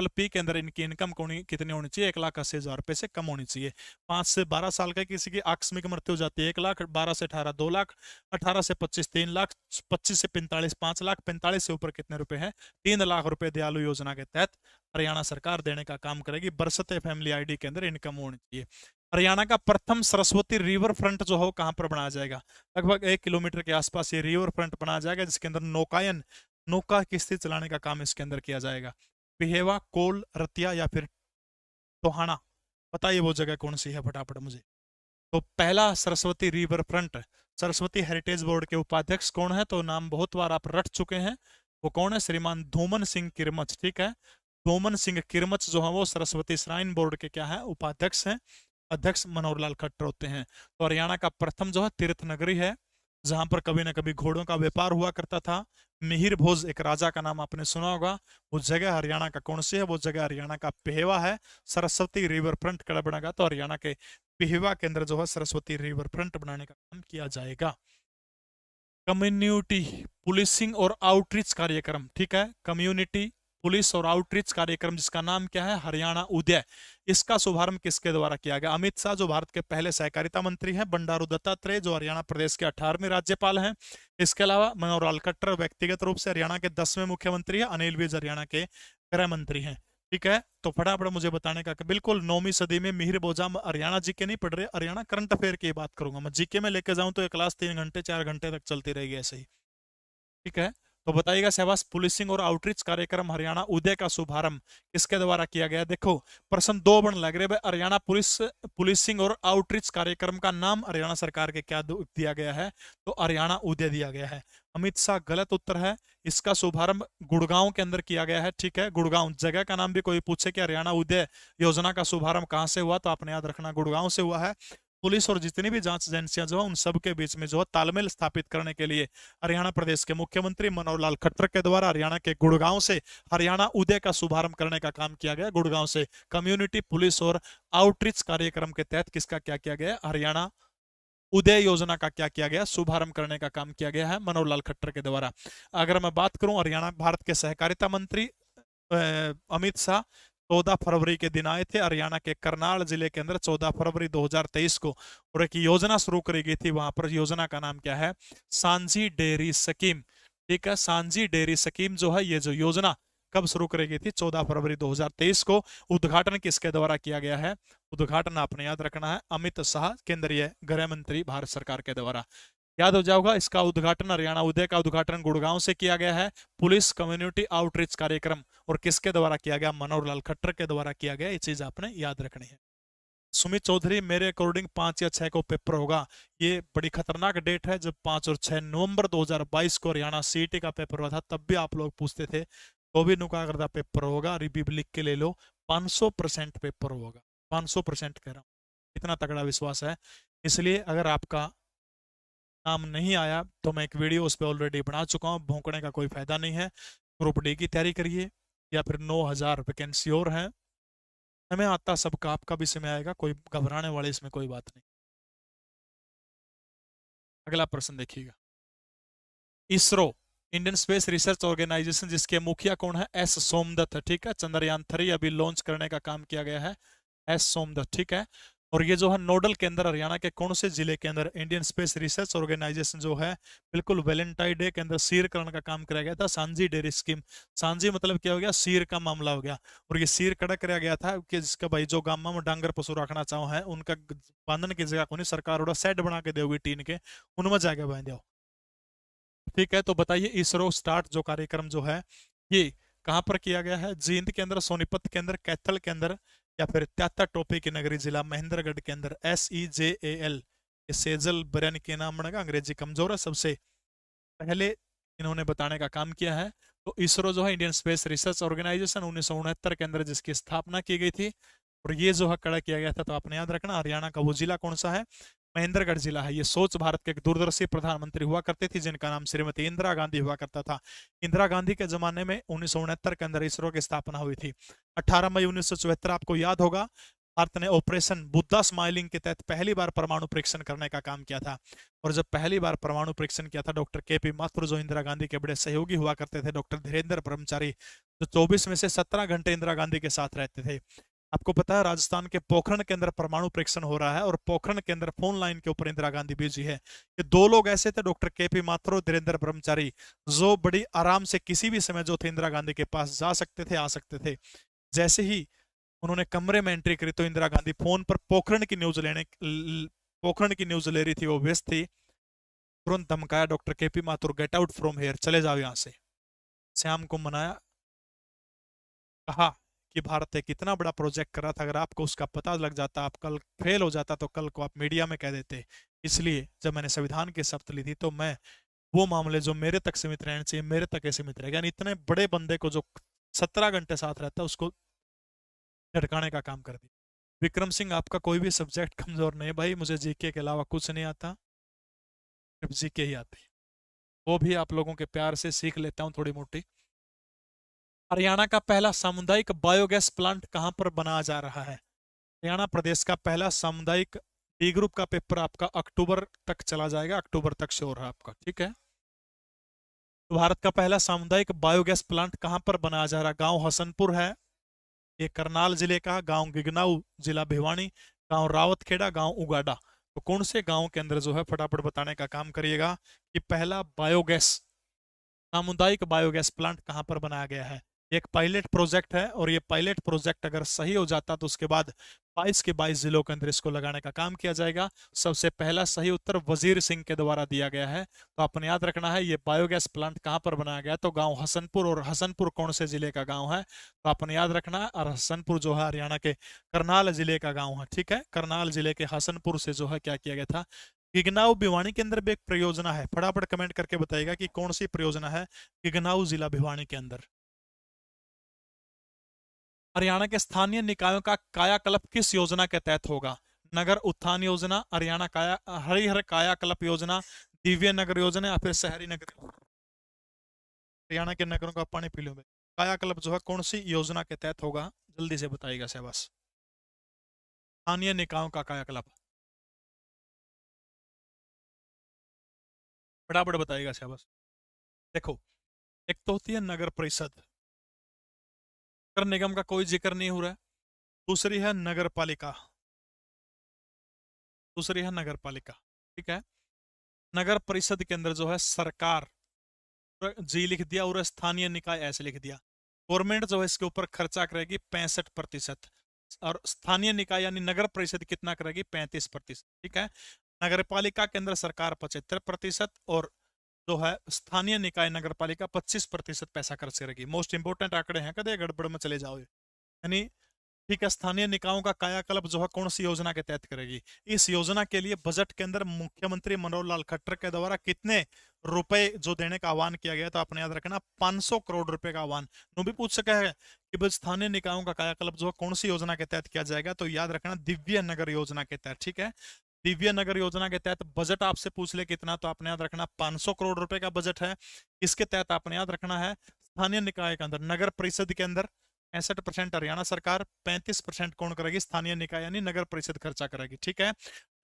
पी के अंदर इनकी इनकम कितनी होनी चाहिए? 1,80,000 रुपए से कम होनी चाहिए। 5 से 12 साल का किसी की आकस्मिक मृत्यु हो जाती है 1 लाख, 12 से 18 2 लाख, 18 से 25 3 लाख, 25 से 45 5 लाख, 45 से ऊपर कितने रुपए हैं? 3 लाख रुपए दयालु योजना के तहत हरियाणा सरकार देने का काम करेगी। बरसते फैमिली आईडी के अंदर इनकम होनी चाहिए। हरियाणा का प्रथम सरस्वती रिवर फ्रंट जो हो कहां पर बनाया जाएगा? लगभग 1 किलोमीटर के आसपास ये रिवर फ्रंट बनाया जाएगा, जिसके अंदर नौकायन, नौका किश्ती चलाने का काम इसके अंदर किया जाएगा। पिहेवा, कोल, रतिया या फिर टोहाना? बताइए वो जगह कौन सी है फटाफट मुझे। तो पहला Saraswati river front, Saraswati heritage board के उपाध्यक्ष कौन है? तो नाम बहुत बार आप रट चुके हैं। वो कौन है? श्रीमान धूमन सिंह किरमच, ठीक है। धूमन सिंह किरमच जो है वो सरस्वती श्राइन बोर्ड के क्या है? उपाध्यक्ष हैं। अध्यक्ष मनोहर लाल खट्टर होते हैं। तो हरियाणा का प्रथम जो है तीर्थ नगरी है, जहां पर कभी ना कभी घोड़ों का व्यापार हुआ करता था। मिहिर भोज एक राजा का नाम आपने सुना होगा। वो जगह हरियाणा का कौन सी है? वो जगह हरियाणा का पेहवा है। सरस्वती रिवर फ्रंट कड़ा बनेगा तो हरियाणा के पेहवा के अंदर जो है सरस्वती रिवर फ्रंट बनाने का काम किया जाएगा। कम्युनिटी पुलिसिंग और आउटरीच कार्यक्रम, ठीक है। कम्युनिटी पुलिस और आउटरीच कार्यक्रम जिसका नाम क्या है? हरियाणा उदय। इसका शुभारंभ किसके द्वारा किया गया? अमित शाह जो भारत के पहले सहकारिता मंत्री हैं, बंडारू दत्तात्रेय जो हरियाणा प्रदेश के 18वें राज्यपाल हैं, इसके अलावा मनोहर लाल खट्टर व्यक्तिगत रूप से हरियाणा के 10वें मुख्यमंत्री है, अनिल विज हरियाणा के गृह मंत्री हैं, ठीक है। तो फटाफट मुझे बताने का बिल्कुल 9वीं सदी में मिहिर भोजा, हरियाणा जीके नहीं पढ़ रहे, हरियाणा करंट अफेयर की बात करूंगा मैं। जीके में लेके जाऊं तो ये क्लास 3 घंटे 4 घंटे तक चलती रहेगी ऐसे ही, ठीक है। तो बताइएगा सहवास पुलिसिंग और आउटरीच कार्यक्रम हरियाणा उदय का शुभारंभ किसके द्वारा किया गया? देखो प्रश्न 2 बन लग रहे भाई। हरियाणा पुलिसिंग और आउटरीच कार्यक्रम का नाम हरियाणा सरकार के क्या दिया गया है? तो हरियाणा उदय दिया गया है। अमित शाह गलत उत्तर है। इसका शुभारंभ गुड़गांव के अंदर किया गया है, ठीक है। गुड़गांव जगह का नाम भी कोई पूछे कि हरियाणा उदय योजना का शुभारंभ कहां से हुआ, तो आपने याद रखना गुड़गांव से हुआ है। पुलिस और जितनी भी जांच एजेंसियां जो है उन सब के बीच में जो है तालमेल स्थापित करने के लिए हरियाणा प्रदेश के मुख्यमंत्री मनोहर लाल खट्टर के द्वारा हरियाणा के गुड़गांव से हरियाणा उदय का शुभारंभ करने का काम किया गया। गुड़गांव से कम्युनिटी पुलिस और आउटरीच कार्यक्रम के तहत किसका क्या किया गया? हरियाणा उदय योजना का क्या किया गया? शुभारंभ करने का काम किया गया है मनोहर लाल खट्टर के द्वारा। अगर मैं बात करूं हरियाणा भारत के सहकारिता मंत्री अमित शाह 14 फरवरी के दिन आए थे हरियाणा के करनाल जिले के अंदर 14 फरवरी 2023 को, और एक योजना शुरू करी गई थी वहां पर। योजना का नाम क्या है? सांझी डेयरी स्कीम, ठीक है। सांझी डेयरी स्कीम जो है, ये जो योजना कब शुरू करी गई थी? 14 फरवरी 2023 को। उद्घाटन किसके द्वारा किया गया है? उद्घाटन आपने याद रखना है, अमित शाह, केंद्रीय गृह मंत्री, भारत सरकार के द्वारा। याद हो जाओगा, इसका उद्घाटन, हरियाणा उदय का उद्घाटन गुड़गांव से किया गया है। पुलिस कम्युनिटी आउटरीच कार्यक्रम और किसके द्वारा किया गया? मनोहर लाल खट्टर के द्वारा किया गया। ये चीज आपने याद रखनी है। सुमित चौधरी, मेरे अकॉर्डिंग 5 या 6 को पेपर होगा। ये बड़ी खतरनाक डेट है, जब 5 और 6 नवंबर 2022 को हरियाणा सीईटी का पेपर हुआ था, तब भी आप लोग पूछते थे तो भी नुकागरदा पेपर होगा। रिव्यू लिख के ले लो, 500% पेपर होगा। 500% कह रहा हूँ, इतना तगड़ा विश्वास है। इसलिए अगर आपका नाम नहीं आया तो मैं एक वीडियो उस पर ऑलरेडी बना चुका हूँ, भौंकने का कोई फायदा नहीं है। ग्रुप डी की तैयारी करिए, या फिर 9000 वैकेंसी और है। हमें आता सबका, आपका भी समय आएगा, कोई घबराने वाली इसमें कोई बात नहीं। अगला प्रश्न देखिएगा। ISRO, Indian space research organisation, जिसके मुखिया कौन है? एस सोमदत्त, ठीक है। चंद्रयान 3 अभी लॉन्च करने का काम किया गया है, एस सोमदत्त, ठीक है। और ये जो है नोडल केंद्र हरियाणा के कौन से जिले के अंदर इंडियन स्पेस रिसर्च ऑर्गेनाइजेशन जो है, बिल्कुल वैलेंटाइन डे के अंदर सीरकरण का काम कराया गया था। सांझी डेयरी स्कीम, सांझी मतलब क्या हो गया? सीर का मामला हो गया। और ये सीर कड़ा कराया गया था कि जिसका भाई जो गामा में डांगर पशु रखना चाहो है, उनका बांधन की जगह को सरकार सेट बना के देगी टीन के, उनमें जाके बांध दो, ठीक है। तो बताइए, इसरो स्टार्ट जो कार्यक्रम जो है, ये कहां पर किया गया है? जींद के अंदर, सोनीपत के अंदर, कैथल के अंदर, या फिर त्याता टोपी की नगरी जिला महेंद्रगढ़ के अंदर। SEJAL, ये सेजल बरन के नाम बनेगा, अंग्रेजी कमजोर है। सबसे पहले इन्होंने बताने का काम किया है। तो इसरो जो है इंडियन स्पेस रिसर्च ऑर्गेनाइजेशन 1969 के अंदर जिसकी स्थापना की गई थी, और ये जो है खड़ा किया गया था। तो आपने याद रखना, हरियाणा का वो जिला कौन सा है? महेंद्रगढ़ जिला है। ये सोच भारत के एक दूरदर्शी प्रधानमंत्री हुआ करते थे, जिनका नाम श्रीमती इंदिरा गांधी हुआ करता था। इंदिरा गांधी के जमाने में 1969 के अंदर इसरो की स्थापना हुई थी। 18 मई 1974, आपको याद होगा, भारत ने ऑपरेशन बुद्धा स्माइलिंग के तहत पहली बार परमाणु परीक्षण करने का काम किया था। और जब पहली बार परमाणु परीक्षण किया था, डॉक्टर KP माथुर जो इंदिरा गांधी के बड़े सहयोगी हुआ करते थे, डॉक्टर धीरेन्द्र ब्रह्मचारी, जो 24 में से 17 घंटे इंदिरा गांधी के साथ रहते थे। आपको पता है, राजस्थान के पोखरण के अंदर परमाणु परीक्षण हो रहा है, और पोखरण के अंदर फोन लाइन के ऊपर इंदिरा गांधी बिजी है। ये दो लोग ऐसे थे, डॉक्टर KP माथुर और धीरेन्द्र ब्रह्मचारी, जो बड़ी आराम से किसी भी समय जो थे इंदिरा गांधी के पास जा सकते थे, आ सकते थे। जैसे ही उन्होंने कमरे में एंट्री करी, तो इंदिरा गांधी फोन पर पोखरण की न्यूज पोखरण की न्यूज ले रही थी, वो व्यस्त थी। तुरंत धमकाया doctor KP Mathur, get out from here, चले जाओ यहां से। श्याम को मनाया, कहा कि भारत एक इतना बड़ा प्रोजेक्ट कर रहा था, अगर आपको उसका पता लग जाता, आप कल फेल हो जाता, तो कल को आप मीडिया में कह देते। इसलिए जब मैंने संविधान की शपथ ली थी, तो मैं वो मामले जो मेरे तक सीमित रहने चाहिए, मेरे तक ही सीमित रहेगा। यानी इतने बड़े बंदे को जो 17 घंटे साथ रहता है, उसको झटकाने का काम कर दिया। विक्रम सिंह, आपका कोई भी सब्जेक्ट कमजोर नहीं भाई, मुझे जीके के अलावा कुछ नहीं आता, सिर्फ जीके ही आती है। वो भी आप लोगों के प्यार से सीख लेता हूँ थोड़ी मोटी। हरियाणा का पहला सामुदायिक बायोगैस प्लांट कहां पर बनाया जा रहा है? हरियाणा प्रदेश का पहला सामुदायिक, डी ग्रुप का पेपर आपका अक्टूबर तक चला जाएगा, अक्टूबर तक श्योर है आपका, ठीक है। तो भारत का पहला सामुदायिक बायोगैस प्लांट कहां पर बनाया जा रहा है? गांव हसनपुर है, ये करनाल जिले का, गांव गिगनाऊ जिला भिवानी, गांव रावतखेड़ा, गांव उगाडा। तो कौन से गांव के अंदर जो है, फटाफट बताने का काम करिएगा कि पहला बायोगैस, सामुदायिक बायोगैस प्लांट कहां पर बनाया गया है। एक पायलट प्रोजेक्ट है, और ये पायलट प्रोजेक्ट अगर सही हो जाता, तो उसके बाद 22 के 22 जिलों के अंदर इसको लगाने का काम किया जाएगा। सबसे पहला सही उत्तर वजीर सिंह के द्वारा दिया गया है। तो आपने याद रखना है, ये बायोगैस प्लांट कहां पर बनाया गया, तो गांव हसनपुर। और हसनपुर कौन से जिले का गांव है? तो आपने याद रखना है, और हसनपुर जो है हरियाणा के करनाल जिले का गाँव है, ठीक है। करनाल जिले के हसनपुर से जो है क्या किया गया था, गिगनाऊ भिवानी के अंदर भी एक परियोजना है। फटाफट कमेंट करके बताइएगा कि कौन सी परियोजना है गिगनाऊ जिला भिवानी के अंदर। हरियाणा के स्थानीय निकायों का कायाकल्प किस योजना के तहत होगा? नगर उत्थान योजना, हरियाणा काया, हरिहर कायाकल्प योजना, दिव्य नगर योजना, या फिर शहरी नगर। हरियाणा के नगरों का पानी पी लो। कायाकल्प जो है कौन सी योजना के तहत होगा? जल्दी से बताइएगा शहबाज। स्थानीय निकायों का कायाकल्प, फटाफट बताइएगा शहबाज। देखो, एक तो होती है नगर परिषद, नगर निगम का कोई जिक्र नहीं हो रहा है। दूसरी है नगर पालिका, दूसरी है नगर पालिका, ठीक है। नगर परिषद के अंदर जो है सरकार, जी लिख दिया, और स्थानीय निकाय ऐसे लिख दिया। गवर्नमेंट जो है इसके ऊपर खर्चा करेगी 65%, और स्थानीय निकाय यानी नगर परिषद कितना करेगी 35%, ठीक है। नगर पालिका के अंदर सरकार 75% और जो है स्थानीय निकाय नगर पालिका 25% पैसा खर्च करेगी। मोस्ट इंपोर्टेंट आंकड़े हैं, कदे गड़बड़ में चले जाओ, यानी ठीक है। स्थानीय निकायों का कायाकल्प जो है कौन सी योजना के तहत करेगी? इस योजना के लिए बजट के अंदर मुख्यमंत्री मनोहर लाल खट्टर के द्वारा कितने रुपए जो देने का आह्वान किया गया, तो आपने याद रखना 500 करोड़ रुपए का आह्वान। नो भी पूछ सका है कि भाई स्थानीय निकायों का कायाकल्प जो है कौन सी योजना के तहत किया जाएगा, तो याद रखना दिव्य नगर योजना के तहत, ठीक है। दिव्य नगर योजना के तहत बजट आपसे पूछ ले कितना, तो आपने याद रखना 500 करोड़ रुपए का बजट है। इसके तहत आपने याद रखना है स्थानीय निकाय के अंदर नगर परिषद के अंदर 65% हरियाणा सरकार, 35% कौन करेगी? स्थानीय निकाय यानी नगर परिषद खर्चा करेगी, ठीक है।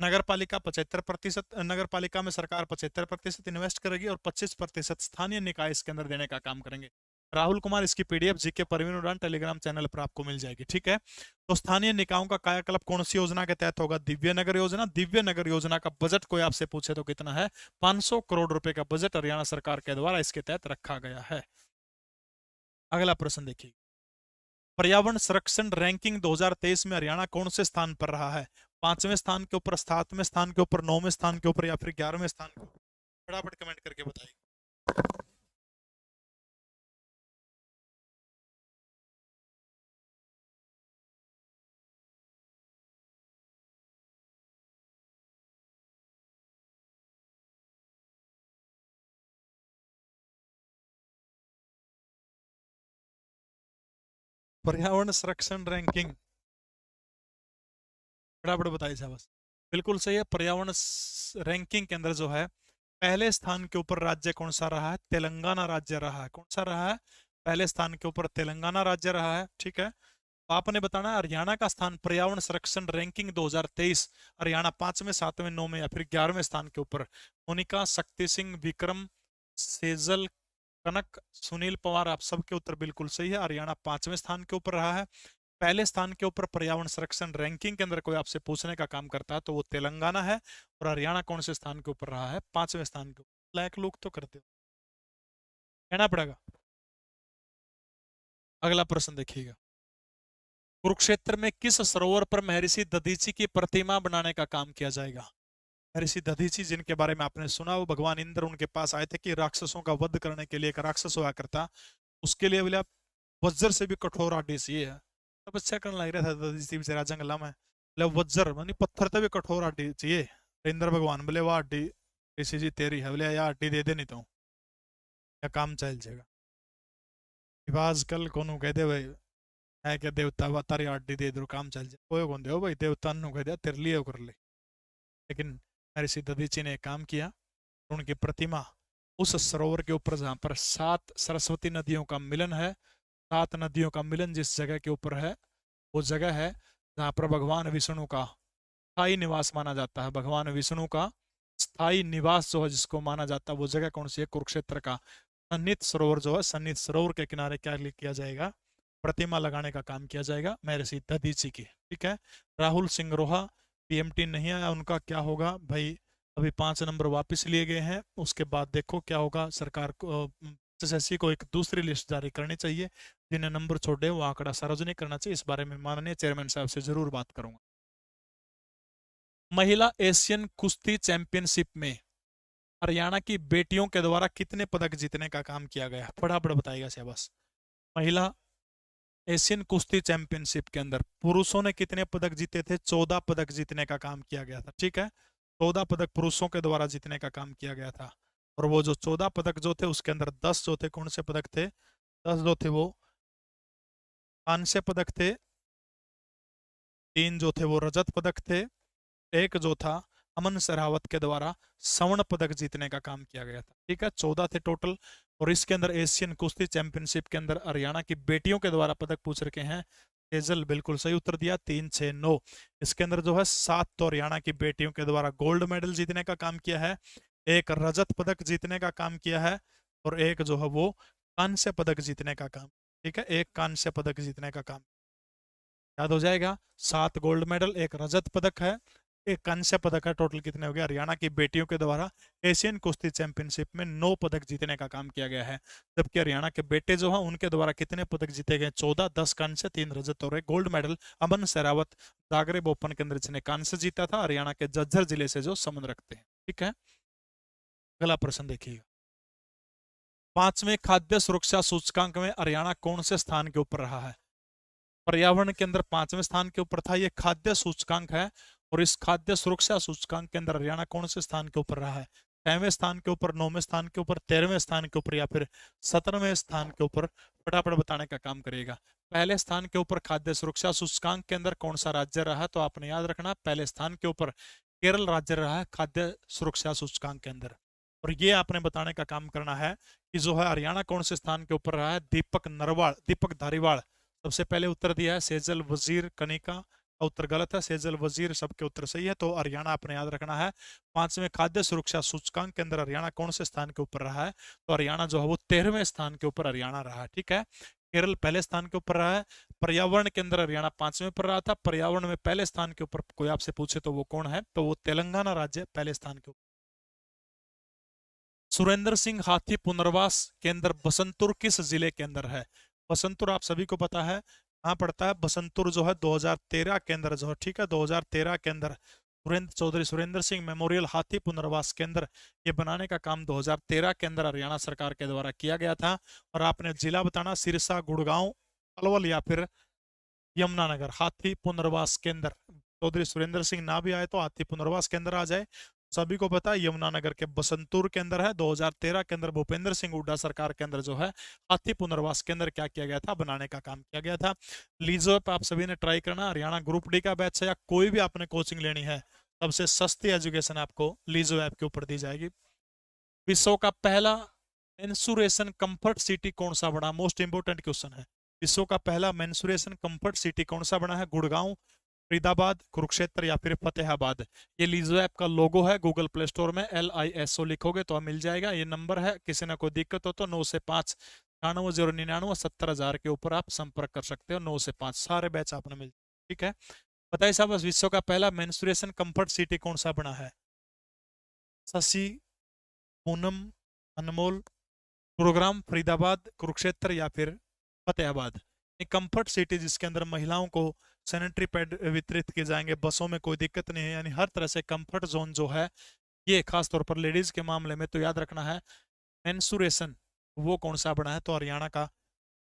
नगर पालिका 75%, नगर पालिका में सरकार 75% इन्वेस्ट करेगी और 25% स्थानीय निकाय इसके अंदर देने का काम करेंगे। राहुल कुमार, इसकी पीडीएफ जीके परवीन उड़ान टेलीग्राम चैनल पर आपको मिल जाएगी, ठीक है। तो स्थानीय निकायों का कायाकल्प कौन सी योजना के तहत होगा? दिव्य नगर योजना। दिव्य नगर योजना का बजट कोई आपसे पूछे तो कितना है? 500 करोड़ रुपए का बजट हरियाणा सरकार के द्वारा इसके तहत रखा गया है। अगला प्रश्न देखिए, पर्यावरण संरक्षण रैंकिंग 2023 में हरियाणा कौन से स्थान पर रहा है? 5वें स्थान के ऊपर, 7वें स्थान के ऊपर, 9वें स्थान के ऊपर या फिर 11वें स्थान के ऊपर? फटाफट कमेंट करके बताइए। पर्यावरण संरक्षण रैंकिंग फटाफट बताइए साहब। बिल्कुल सही है। पर्यावरण रैंकिंग के अंदर जो है पहले स्थान के ऊपर राज्य कौन सा रहा है? तेलंगाना राज्य रहा है। कौन सा रहा है? पहले स्थान के ऊपर तेलंगाना राज्य रहा है, ठीक है। तो आपने बताना हरियाणा का स्थान पर्यावरण संरक्षण रैंकिंग 2023, हरियाणा 5वें, 7वें, 9वें या फिर 11वें स्थान के ऊपर? मोनिका, शक्ति सिंह, विक्रम, सेजल, कनक, सुनील पवार, आप सबके उत्तर बिल्कुल सही है। हरियाणा 5वें स्थान के ऊपर रहा है। पहले स्थान के ऊपर पर्यावरण संरक्षण रैंकिंग के अंदर कोई आपसे पूछने का काम करता है तो वो तेलंगाना है। और हरियाणा कौन से स्थान के ऊपर रहा है? 5वें स्थान के ऊपर। लायक लोग तो करते हो, कहना पड़ेगा। अगला प्रश्न देखिएगा, कुरुक्षेत्र में किस सरोवर पर महर्षि दधीची की प्रतिमा बनाने का काम किया जाएगा? महर्षि दधीची जिनके बारे में आपने सुना, वो भगवान इंद्र उनके पास आए थे कि राक्षसों का वध करने के लिए। एक राक्षस हुआ करता, उसके लिए बोले वज्र से भी कठोर आदि चाहिए है। तपस्या करने लग रहा था दधीची बेचारा जंगला में, बोले वज्र मानी पत्थर से भी कठोर आदि चाहिए। इंद्र भगवान बोले वाह आदि ऋषि जी तेरी है, बोले यार आदि दे दे नहीं तो या काम चल जाएगा। आजकल कोनो कहते भाई है कि देवता तारी आदि दे दो काम चल जाए, कोई कौन दे भाई देवता नु कह दिया तेरे लिए कर ले। लेकिन महर्षि दधीची ने काम किया, उनकी प्रतिमा उस सरोवर के ऊपर जहां पर 7 सरस्वती नदियों का मिलन है, 7 नदियों का मिलन जिस जगह के ऊपर है, वो जगह है जहां पर भगवान विष्णु का स्थायी निवास माना जाता है। भगवान विष्णु का स्थायी निवास जो है जिसको माना जाता है, वो जगह कौन सी है? कुरुक्षेत्र का सन्निध सरोवर जो है, सन्निध सरोवर के किनारे क्या किया जाएगा? प्रतिमा लगाने का काम किया जाएगा महर्षि दधीची की, ठीक है। राहुल सिंह रोहा, पीएमटी नहीं आया, उनका क्या होगा भाई? अभी 5 नंबर वापस लिए गए हैं, उसके बाद देखो क्या होगा। सरकार को एसएससी को एक दूसरी लिस्ट जारी करनी चाहिए, जिन्हें नंबर छोड़े वो आंकड़ा सार्वजनिक करना चाहिए। इस बारे में माननीय चेयरमैन साहब से जरूर बात करूंगा। महिला एशियन कुश्ती चैंपियनशिप में हरियाणा की बेटियों के द्वारा कितने पदक जीतने का काम किया गया? फटाफट बताइएगा शहबाज। महिला एशियन कुश्ती चैंपियनशिप के अंदर पुरुषों ने कितने पदक जीते थे? 14 पदक जीतने का काम किया गया था, ठीक है। 14 पदक पुरुषों के द्वारा जीतने का काम किया गया था। और वो जो 14 पदक जो थे उसके अंदर 10 जो थे कौन से पदक थे? 10 जो थे वो कांस्य पदक थे, 3 जो थे वो रजत पदक थे, एक जो था अमन सहरावत के द्वारा स्वर्ण पदक जीतने का काम किया गया था, ठीक है। 14 थे टोटल। और इसके अंदर एशियन कुश्ती चैंपियनशिप के अंदर हरियाणा की बेटियों के द्वारा पदक पूछ रखे हैं। तेजल बिल्कुल सही उत्तर दिया, 3, 6, 9। इसके अंदर जो है 7 तो हरियाणा की बेटियों के द्वारा गोल्ड मेडल जीतने का काम किया है, एक रजत पदक जीतने का काम किया है और एक जो है वो कांस्य पदक जीतने का काम, ठीक है। एक कांस्य पदक जीतने का काम याद हो जाएगा। 7 गोल्ड मेडल, एक रजत पदक है, एक कांस्य पदक है, टोटल कितने हो गए? हरियाणा की बेटियों के द्वारा एशियन कुश्ती चैंपियनशिप में 9 पदक जीतने का काम किया गया है, जबकि हरियाणा के बेटे जो हैं उनके द्वारा कितने पदक जीते गए? 14, 10 कांस्य, 3 रजत और 1 गोल्ड मेडल। अमन शेरावत जागरेब ओपन के अंदर जिसने कांस्य जीता था, हरियाणा के झज्जर जिले से जो संबंध रखते हैं। ठीक है, अगला प्रश्न देखिएगा। 5वें खाद्य सुरक्षा सूचकांक में हरियाणा कौन से स्थान के ऊपर रहा है? पर्यावरण के अंदर 5वें स्थान के ऊपर था, ये खाद्य सूचकांक है, और इस खाद्य सुरक्षा सूचकांक के अंदर हरियाणा कौन से स्थान के ऊपर रहा है? 6वें स्थान के ऊपर, 9वें स्थान के ऊपर, 13वें स्थान के ऊपर या फिर 17वें स्थान के ऊपर? फटाफट बताने का काम करिएगा। पहले स्थान के ऊपर खाद्य सुरक्षा सूचकांक के अंदर कौन सा राज्य रहा? तो आपने याद रखना, पहले स्थान के ऊपर केरल राज्य रहा है खाद्य सुरक्षा सूचकांक के अंदर। और ये आपने बताने का काम करना है कि जो है हरियाणा कौन से स्थान के ऊपर रहा है? दीपक धारीवाल सबसे पहले उत्तर दिया है। सेजल वजीर कनिका का उत्तर गलत है, सेजल वजीर सबके उत्तर सही है। तो हरियाणा आपने याद रखना है। 5वें खाद्य सुरक्षा सूचकांक के अंदर हरियाणा कौन से स्थान के ऊपर रहा है? तो हरियाणा जो है वो 13वें स्थान के ऊपर हरियाणा रहा है। ठीक है, केरल पहले स्थान के ऊपर रहा है। पर्यावरण के अंदर हरियाणा 5वें पर रहा था। पर्यावरण में पहले स्थान के ऊपर कोई आपसे पूछे तो वो कौन है? तो वो तेलंगाना राज्य पहले स्थान के ऊपर। सुरेंद्र सिंह हाथी पुनर्वास केंद्र बसंतपुर किस जिले के अंदर है? बसंतपुर आप सभी को पता है कहाँ पड़ता है। बसंतपुर जो है 2013 के अंदर जो है, ठीक है, 2013 के अंदर चौधरी सुरेंद्र सिंह मेमोरियल हाथी पुनर्वास केंद्र ये बनाने का काम 2013 के अंदर हरियाणा सरकार के द्वारा किया गया था। और आपने जिला बताना, सिरसा, गुड़गांव, पलवल या फिर यमुनानगर। हाथी पुनर्वास केंद्र, चौधरी सुरेंद्र सिंह ना भी आए तो हाथी पुनर्वास केंद्र आ जाए। सभी को पता है यमुनानगर के बसंतपुर के अंदर है। 2013 के अंदर भूपेंद्र सिंह हुड्डा सरकार के अंदर जो है हाथी पुनर्वास केंद्र क्या किया गया था? बनाने का काम किया गया था। लीजो ऐप आप सभी ने ट्राई करना, हरियाणा ग्रुप डी का बैच है या कोई भी आपने कोचिंग लेनी है, सबसे सस्ती एजुकेशन आपको लीजो ऐप के ऊपर दी जाएगी। विश्व का पहला मेंसुरेशन कंफर्ट सिटी कौन सा बना? मोस्ट इंपोर्टेंट क्वेश्चन है। विश्व का पहला मेंसुरेशन कंफर्ट सिटी कौन सा बना है? गुड़गांव, फरीदाबाद, कुरुक्षेत्र या फिर फतेहाबाद। ये लीजो ऐप का लोगो है। गूगल प्ले स्टोर में LISO लिखोगे तो मिल जाएगा। ये नंबर है, किसी ना कोई दिक्कत हो तो 9 से 5 98 099 70,000 के ऊपर आप संपर्क कर सकते हो। 9 से 5 सारे बैच आपने मिल, ठीक है। बताइए साहब, विश्व का पहला मेंस्ट्रुएशन कंफर्ट सिटी कौन सा बना है? शशि, पूनम, अनमोल, गुरुग्राम, फरीदाबाद, कुरुक्षेत्र या फिर फतेहाबाद। एक कंफर्ट सिटी जिसके अंदर महिलाओं को सैनिटरी पैड वितरित किए जाएंगे, बसों में कोई दिक्कत नहीं है, यानी हर तरह से कंफर्ट जोन जो है ये खास तौर पर लेडीज के मामले में तो याद रखना है। मेंसुरेशन वो कौन सा बना है? तो हरियाणा का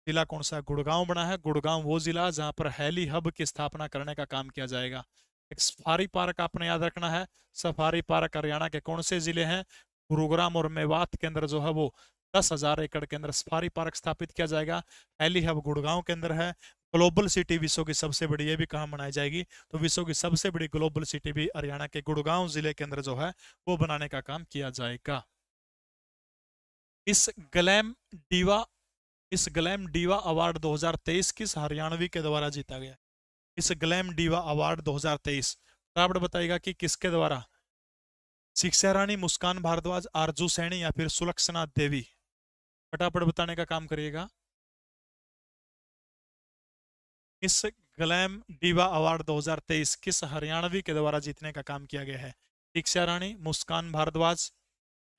जिला कौन सा? गुड़गांव बना है। गुड़गांव वो जिला जहां पर हेली हब की स्थापना करने का काम किया जाएगा। एक सफारी पार्क आपने याद रखना है। सफारी पार्क हरियाणा के कौन से जिले हैं? गुरुग्राम और मेवात के अंदर जो है वो 10,000 एकड़ के अंदर सफारी पार्क स्थापित किया जाएगा। हेली हब गुड़गांव के अंदर है। ग्लोबल सिटी विश्व की सबसे बड़ी, ये भी कहाँ बनाई जाएगी? तो विश्व की सबसे बड़ी ग्लोबल सिटी भी हरियाणा के गुड़गांव जिले के अंदर जो है वो बनाने का काम किया जाएगा। इस ग्लैम डीवा अवार्ड 2023 किस हरियाणवी के द्वारा जीता गया? इस ग्लैम डीवा अवार्ड 2023 फटाफट बताइएगा कि किसके द्वारा? शिक्षा रानी, मुस्कान भारद्वाज, आरजू सैनी या फिर सुलक्षणा देवी? फटाफट बताने का काम करिएगा। इस ग्लैम डीवा अवार्ड 2023 किस हरियाणवी के द्वारा जीतने का काम किया गया है? शिक्षा रानी, मुस्कान भारद्वाज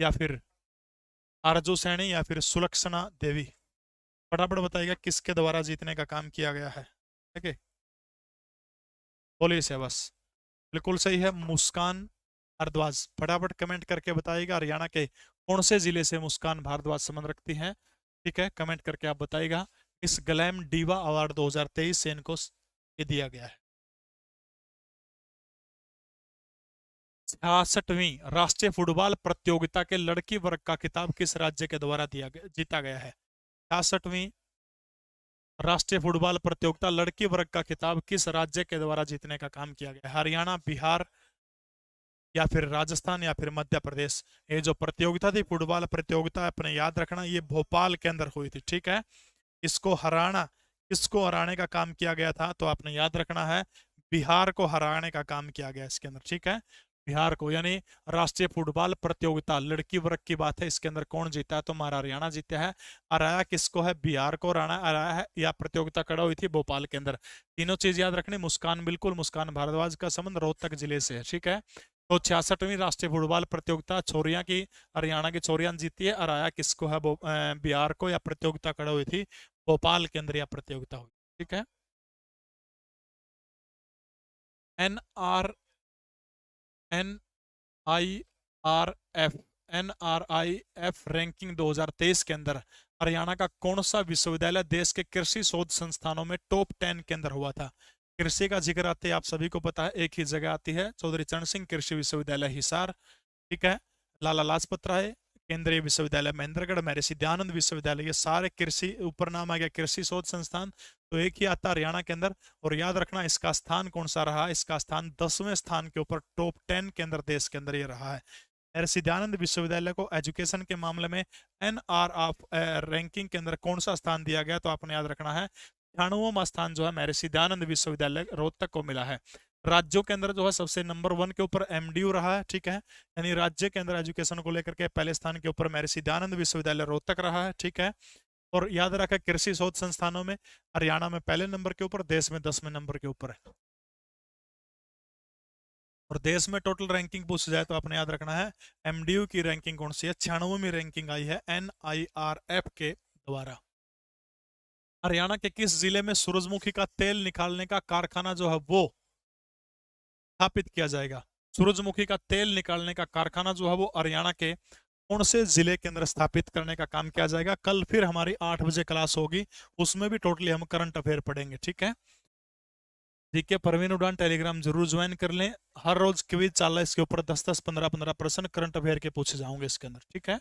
या फिर आरजू सैनी या फिर सुलक्षणा देवी? फटाफट बताइएगा किसके द्वारा जीतने का काम किया गया है। ठीक है, बोलिए से बस। बिल्कुल सही है, मुस्कान भारद्वाज। फटाफट कमेंट करके बताइएगा हरियाणा के कौन से जिले से मुस्कान भारद्वाज संबंध रखती हैं। ठीक है, कमेंट करके आप बताइएगा। इस ग्लैम डीवा अवार्ड 2023 से इनको ये दिया गया है। 66वीं राष्ट्रीय फुटबॉल प्रतियोगिता के लड़की वर्ग का खिताब किस राज्य के द्वारा जीता गया है? 66वीं राष्ट्रीय फुटबॉल प्रतियोगिता लड़की वर्ग का खिताब किस राज्य के द्वारा जीतने का काम किया गया? हरियाणा, बिहार या फिर राजस्थान या फिर मध्य प्रदेश? ये जो प्रतियोगिता थी फुटबॉल प्रतियोगिता, अपने याद रखना, ये भोपाल के अंदर हुई थी। ठीक है, किसको हराने का काम किया गया था? तो आपने याद रखना है बिहार को हराने का काम किया गया इसके अंदर। ठीक है, बिहार को, यानी राष्ट्रीय फुटबॉल प्रतियोगिता लड़की वर्ग की बात है, इसके अंदर कौन जीता है? तो हमारा हरियाणा जीता है। हराया किसको है? बिहार को हराया है। या प्रतियोगिता कड़ा हुई थी भोपाल के अंदर। तीनों चीज याद रखनी। मुस्कान, बिल्कुल मुस्कान भारद्वाज का संबंध रोहतक जिले से है, ठीक है। तो 66वीं राष्ट्रीय फुटबॉल प्रतियोगिता छोरियां की, हरियाणा की छोरियां जीती है। हराया किसको है? बिहार को। या प्रतियोगिता कड़ा हुई थी भोपाल के अंदर, या प्रतियोगिता हुई, ठीक है। N R N I R F NRIF ranking 2023 के अंदर हरियाणा का कौन सा विश्वविद्यालय देश के कृषि शोध संस्थानों में टॉप 10 के अंदर हुआ था? कृषि का जिक्र आते ही आप सभी को पता है, एक ही जगह आती है, चौधरी चरण सिंह कृषि विश्वविद्यालय हिसार, ठीक है। लाला लाजपत राय केंद्रीय विश्वविद्यालय महेंद्रगढ़, महर्षि दयानंद विश्वविद्यालय, ये सारे कृषि, ऊपर नाम आ गया कृषि शोध संस्थान, तो एक ही आता हरियाणा के अंदर। और याद रखना इसका स्थान कौन सा रहा? इसका स्थान 10वें स्थान के ऊपर टॉप 10 के अंदर देश के अंदर ये रहा है। महर्षि दयानंद विश्वविद्यालय को एजुकेशन के मामले में NRF रैंकिंग के अंदर कौन सा स्थान दिया गया? तो आपने याद रखना है 96वां स्थान जो है महर्षि दयानंद विश्वविद्यालय रोहतक को मिला है। राज्यों के अंदर जो है सबसे नंबर 1 के ऊपर MDU रहा है, ठीक है, यानी राज्य के अंदर एजुकेशन को लेकर के पहले स्थान के ऊपर महर्षि दयानंद विश्वविद्यालय रोहतक रहा है, ठीक है। और याद रखा कृषि शोध संस्थानों में हरियाणा में पहले नंबर के ऊपर, देश में 10वें नंबर के ऊपर है। और देश में टोटल रैंकिंग पूछ जाए तो आपने याद रखना है MDU की रैंकिंग कौन सी है? 96वीं रैंकिंग आई है NIRF के द्वारा। हरियाणा के किस जिले में सूरजमुखी का तेल निकालने का कारखाना जो है वो स्थापित किया जाएगा? सूरजमुखी का तेल निकालने का कारखाना जो है वो हरियाणा के कौन से जिले के अंदर स्थापित करने का काम किया जाएगा? कल फिर हमारी 8 बजे क्लास होगी, उसमें भी टोटली हम करंट अफेयर पढ़ेंगे, ठीक है। ठीक है, परवीन उड़ान टेलीग्राम जरूर ज्वाइन कर लें। हर रोज क्विज चल रहा है, इसके ऊपर 10-10, 15-15 प्रश्न करंट अफेयर के पूछे जाओगे इसके अंदर, ठीक है।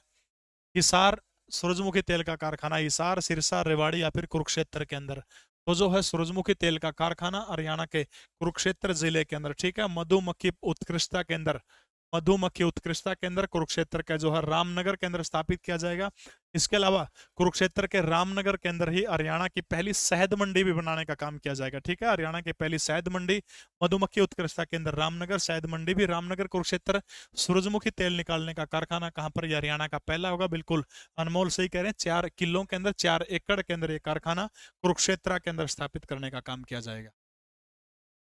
हिसार सूरजमुखी तेल का कारखाना हिसार, सिरसा, रेवाड़ी या फिर कुरुक्षेत्र के अंदर? तो जो है सूरजमुखी तेल का कारखाना हरियाणा के कुरुक्षेत्र जिले के अंदर, ठीक है। मधुमक्खी उत्कृष्टता के अंदर, मधुमक्खी उत्कृष्टता के अंदर कुरुक्षेत्र का जो है रामनगर के अंदर स्थापित किया जाएगा। इसके अलावा कुरुक्षेत्र के रामनगर के अंदर ही हरियाणा की पहली शहद मंडी भी बनाने का काम किया जाएगा, ठीक है। हरियाणा की पहली शहद मंडी मधुमक्खी उत्कृष्टता के अंदर रामनगर, शहद मंडी भी रामनगर कुरुक्षेत्र। सूरजमुखी तेल निकालने का कारखाना कहां पर? हरियाणा का पहला होगा, बिल्कुल अनमोल सही कह रहे हैं। 4 किलों के अंदर, 4 एकड़ के अंदर ये कारखाना कुरुक्षेत्र के अंदर स्थापित करने का काम किया जाएगा।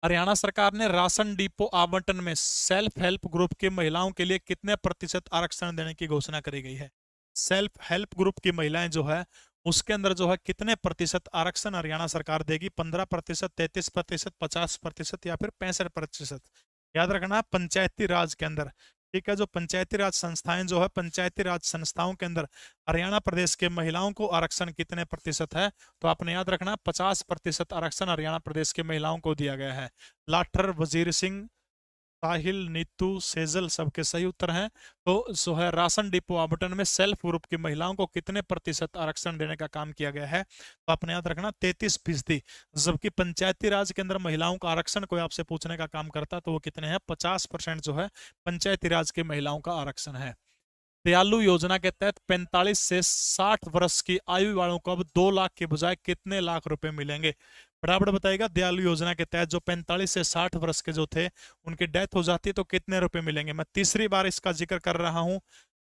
हरियाणा सरकार ने राशन डिपो आवंटन में सेल्फ हेल्प ग्रुप की महिलाओं के लिए कितने प्रतिशत आरक्षण देने की घोषणा करी गई है? सेल्फ हेल्प ग्रुप की महिलाएं जो है उसके अंदर जो है कितने प्रतिशत आरक्षण हरियाणा सरकार देगी? 15%, 33%, 50% या फिर 65%? याद रखना पंचायती राज के अंदर, ठीक है। जो पंचायती राज संस्थाएं जो है, पंचायती राज संस्थाओं के अंदर हरियाणा प्रदेश के महिलाओं को आरक्षण कितने प्रतिशत है? तो आपने याद रखना 50% आरक्षण हरियाणा प्रदेश के महिलाओं को दिया गया है। लाठर, वजीर सिंह, साहिल, नीतू, सेजल सबके सही उत्तर हैं। तो जो है राशन डिपो आवंटन में सेल्फ ग्रुप की महिलाओं को कितने प्रतिशत आरक्षण देने का काम किया गया है? तो आपने याद रखना 33%। जबकि पंचायती राज के अंदर महिलाओं का आरक्षण कोई आपसे पूछने का काम करता तो वो कितने हैं? 50% जो है पंचायती राज की महिलाओं का आरक्षण है। दयालु योजना के तहत 45 से 60 वर्ष की आयु वालों को अब 2 लाख के बजाय कितने लाख रुपए मिलेंगे? फटाफट बताइएगा। दयालु योजना के तहत जो 45 से 60 वर्ष के जो थे उनकी डेथ हो जाती है तो कितने रुपए मिलेंगे? मैं तीसरी बार इसका जिक्र कर रहा हूं।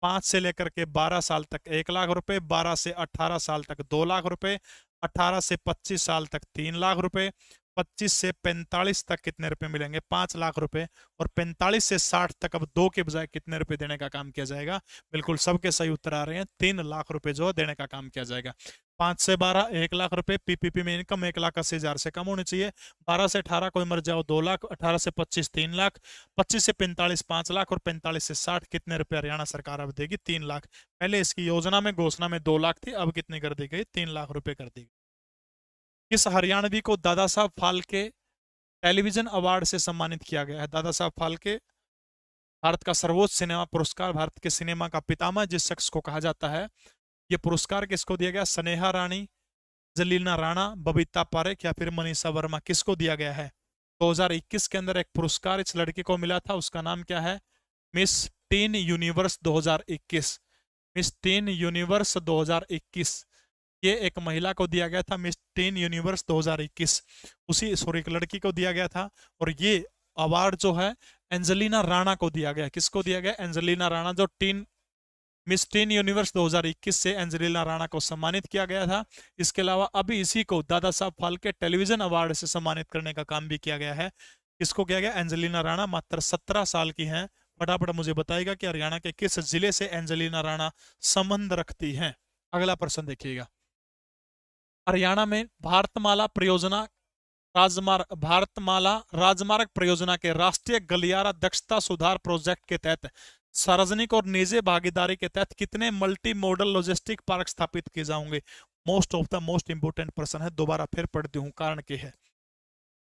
5 से लेकर के 12 साल तक 1 लाख रुपए, 12 से 18 साल तक 2 लाख रुपए, 18 से 25 साल तक 3 लाख रुपए, 25 से 45 तक कितने रुपए मिलेंगे? 5 लाख रुपए। और 45 से 60 तक अब 2 के बजाय कितने रुपए देने का काम किया जाएगा? बिल्कुल सबके सही उत्तर आ रहे हैं, 3 लाख रुपए जो देने का काम किया जाएगा। 5 से 12 1 लाख रुपए, PPP में इनकम 1,80,000 से कम होनी चाहिए। 12 से 18 कोई मर जाओ 2 लाख, 18 से 25 3 लाख, 25 से 45 5 लाख और 45 से 60 कितने रुपए हरियाणा सरकार अब देगी? 3 लाख। पहले इसकी योजना में घोषणा में 2 लाख थी, अब कितनी कर दी गई? 3 लाख रुपए कर दी गई। किस हरियाणवी को दादा साहब फाल्के टेलीविजन अवार्ड से सम्मानित किया गया है? दादा साहब फाल्के भारत का सर्वोच्च सिनेमा पुरस्कार, भारत के सिनेमा का पितामह जिस शख्स को कहा जाता है, ये पुरस्कार किसको दिया गया? स्नेहा रानी, जलीना राणा, बबीता पारेख या फिर मनीषा वर्मा? किसको दिया गया है? 2021 के अंदर एक पुरस्कार इस लड़की को मिला था, उसका नाम क्या है? Miss tin universe 2021। Miss tin universe 2021 ये एक महिला को दिया गया था, मिस टीन यूनिवर्स 2021 उसी एक लड़की को दिया गया था। और ये अवार्ड जो है एंजेलिना राणा को दिया गया। किसको दिया गया? एंजेलिना राणा, जो मिस टीन यूनिवर्स 2021 से एंजेलिना राणा को सम्मानित किया गया था। इसके अलावा अभी इसी को दादा साहब फाल्के टेलीविजन अवार्ड से सम्मानित करने का काम भी किया गया है। किसको किया गया? एंजेलिना राणा मात्र 17 साल की हैं। फटाफट मुझे बताइएगा कि हरियाणा के किस जिले से एंजेलिना राणा संबंध रखती हैं। अगला प्रश्न देखिएगा। हरियाणा में भारतमाला राजमार्ग परियोजना के राष्ट्रीय गलियारा दक्षता सुधार प्रोजेक्ट के तहत सार्वजनिक और निजी भागीदारी के तहत कितने मल्टी मॉडल लॉजिस्टिक पार्क स्थापित किए जाएंगे? Most of the most important प्रश्न है, दोबारा फिर पढ़ती हूँ, कारण के है।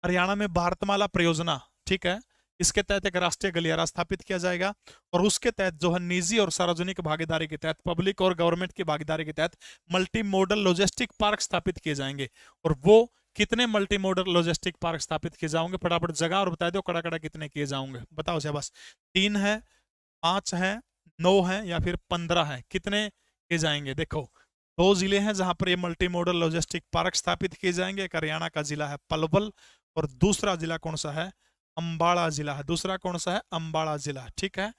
हरियाणा में भारतमाला परियोजना, ठीक है, इसके तहत एक राष्ट्रीय गलियारा स्थापित किया जाएगा और उसके तहत जो है निजी और सार्वजनिक भागीदारी के तहत, पब्लिक और गवर्नमेंट की भागीदारी के तहत मल्टी मॉडल लॉजिस्टिक पार्क स्थापित किए जाएंगे। और वो कितने मल्टी मॉडल लॉजिस्टिक पार्क स्थापित किए जाएंगे? फटाफट जगह और बता दो, कड़ा कड़ा कितने किए जाएंगे बताओ से बस। 3 है, 5 है, 9 है या फिर 15 है? कितने किए जाएंगे? देखो, 2 जिले हैं जहां पर ये मल्टी मॉडल लॉजिस्टिक पार्क स्थापित किए जाएंगे। एक हरियाणा का जिला है पलवल और दूसरा जिला कौन सा है? अंबाला जिला है। दूसरा कौन सा है? अंबाला जिला, ठीक है।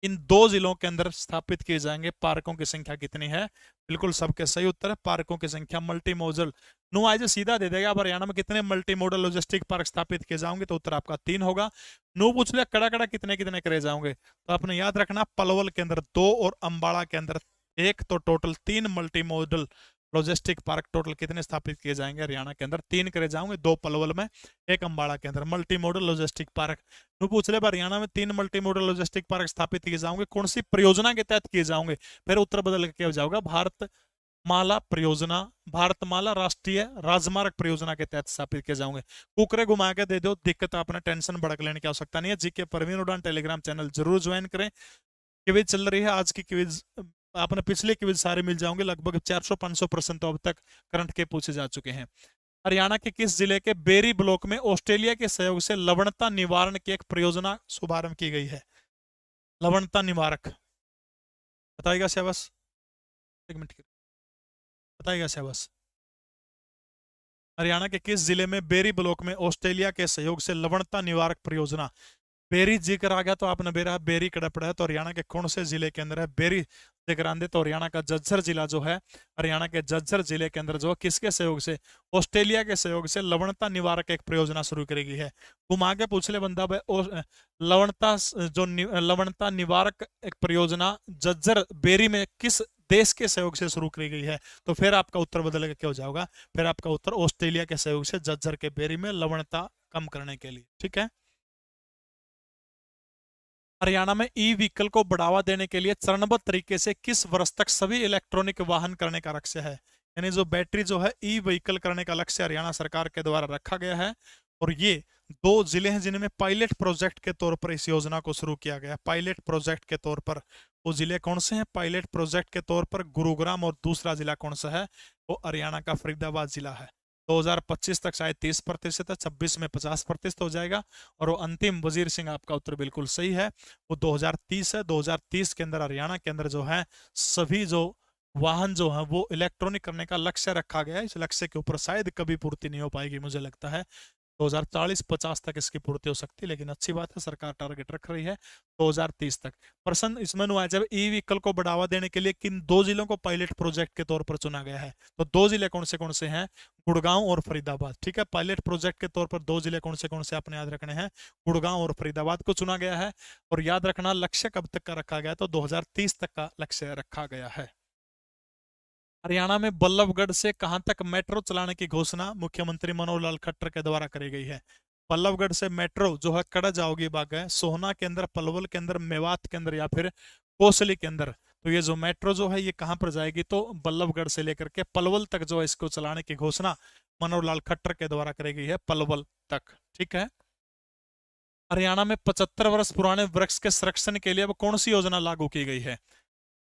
इन 2 जिलों के अंदर स्थापित किए जाएंगे। पार्कों की संख्या कितनी है? बिल्कुल सबके सही उत्तर है, पार्कों की संख्या मल्टी मॉडल। नो आज सीधा दे देगा, अब हरियाणा में कितने मल्टी मॉडल लॉजिस्टिक पार्क स्थापित किए जाएंगे, तो उत्तर आपका 3 होगा। नो पूछ लिया कड़ा कड़ा कितने कितने करे जाओगे, तो आपने याद रखना पलवल के अंदर 2 और अंबाला के अंदर 1, तो total 3 multi modal logistic park total कितने स्थापित किए जाएंगे? हरियाणा के अंदर 3 करे जाएंगे, 2 पलवल में, 1 अंबाला के अंदर मल्टी मॉडल लॉजिस्टिक पार्क। तो पूछ ले हरियाणा में 3 मल्टी मॉडल लॉजिस्टिक पार्क स्थापित किए जाएंगे, कौन सी परियोजना के तहत किए जाएंगे? फिर उत्तर बदल के क्या हो जाएगा? भारतमाला परियोजना, भारतमाला राष्ट्रीय राजमार्ग परियोजना के तहत स्थापित किए जाएंगे। कुकरे घुमा के दे दो, दिक्कत अपना टेंशन भड़क लेने की आवश्यकता नहीं है। जीके परवीन उड़ान टेलीग्राम चैनल जरूर ज्वाइन करें। क्विज चल रही है, आज की क्विज आपने पिछले क्विज सारे मिल जाओगे, लगभग 400-500 प्रश्न तो अब तक करंट के पूछे जा चुके हैं। हरियाणा के किस जिले के बेरी ब्लॉक में ऑस्ट्रेलिया के सहयोग से लवणता निवारण की एक परियोजना शुभारंभ की गई है? लवणता निवारक बताएगा सहवास? एक मिनट बताएगा सहवास। हरियाणा के किस जिले में बेरी ब्लॉक में ऑस्ट्रेलिया के सहयोग से लवणता निवारक परियोजना? बेरी जिक्र आ गया तो आपने बेरा बेरी कड़पड़ा है, तो हरियाणा के कौन से जिले के अंदर है? बेरी जिक्र आंदे तो हरियाणा का झज्जर जिला जो है, हरियाणा के झज्जर जिले के अंदर जो किसके सहयोग से? ऑस्ट्रेलिया के सहयोग से लवणता निवारक एक परियोजना शुरू करी गई है। घुमा के पूछ ले बंदा भाई, लवणता निवारक एक परियोजना झज्जर बेरी में किस देश के सहयोग से शुरू करी गई है? तो फिर आपका उत्तर बदल के क्या हो जाएगा? फिर आपका उत्तर ऑस्ट्रेलिया के सहयोग से झज्जर के बेरी में लवणता कम करने के लिए, ठीक है। हरियाणा में ई व्हीकल को बढ़ावा देने के लिए चरणबद्ध तरीके से किस वर्ष तक सभी इलेक्ट्रॉनिक वाहन करने का लक्ष्य है? यानी जो बैटरी जो है ई व्हीकल करने का लक्ष्य हरियाणा सरकार के द्वारा रखा गया है। और ये 2 जिले हैं जिनमें पायलट प्रोजेक्ट के तौर पर इस योजना को शुरू किया गया। पायलट प्रोजेक्ट के तौर पर वो जिले कौन से हैं? पायलट प्रोजेक्ट के तौर पर गुरुग्राम, और दूसरा जिला कौन सा है? वो हरियाणा का फरीदाबाद जिला है। 2025 तक शायद 30% है, 26 में 50% हो जाएगा। और वो अंतिम वजीर सिंह, आपका उत्तर बिल्कुल सही है, वो 2030 है। 2030 के अंदर हरियाणा के अंदर जो है सभी जो वाहन जो है वो इलेक्ट्रॉनिक करने का लक्ष्य रखा गया है। इस लक्ष्य के ऊपर शायद कभी पूर्ति नहीं हो पाएगी, मुझे लगता है 2040-50 तक इसकी पूर्ति हो सकती है, लेकिन अच्छी बात है सरकार टारगेट रख रही है 2030 तक। प्रश्न इसमें हुआ है, जब ई व्हीकल को बढ़ावा देने के लिए किन 2 जिलों को पायलट प्रोजेक्ट के तौर पर चुना गया है? तो 2 जिले कौन से हैं? गुड़गांव और फरीदाबाद, ठीक है। पायलट प्रोजेक्ट के तौर पर 2 जिले कौन से आपने याद रखने हैं? गुड़गांव और फरीदाबाद को चुना गया है। और याद रखना लक्ष्य कब तक का रखा गया? तो 2030 तक का लक्ष्य रखा गया है। हरियाणा में बल्लभगढ़ से कहां तक मेट्रो चलाने की घोषणा मुख्यमंत्री मनोहर लाल खट्टर के द्वारा करी गई है? बल्लभगढ़ से मेट्रो जो है कड़ा जाओगी बाग है, सोहना के अंदर, पलवल के अंदर, मेवात के अंदर या फिर कोसली के अंदर। तो ये जो मेट्रो जो है ये कहां पर जाएगी? तो बल्लभगढ़ से लेकर के पलवल तक जो है इसको चलाने की घोषणा मनोहर लाल खट्टर के द्वारा करी गई है, पलवल तक, ठीक है। हरियाणा में 75 वर्ष पुराने वृक्ष के संरक्षण के लिए अब कौन सी योजना लागू की गई है?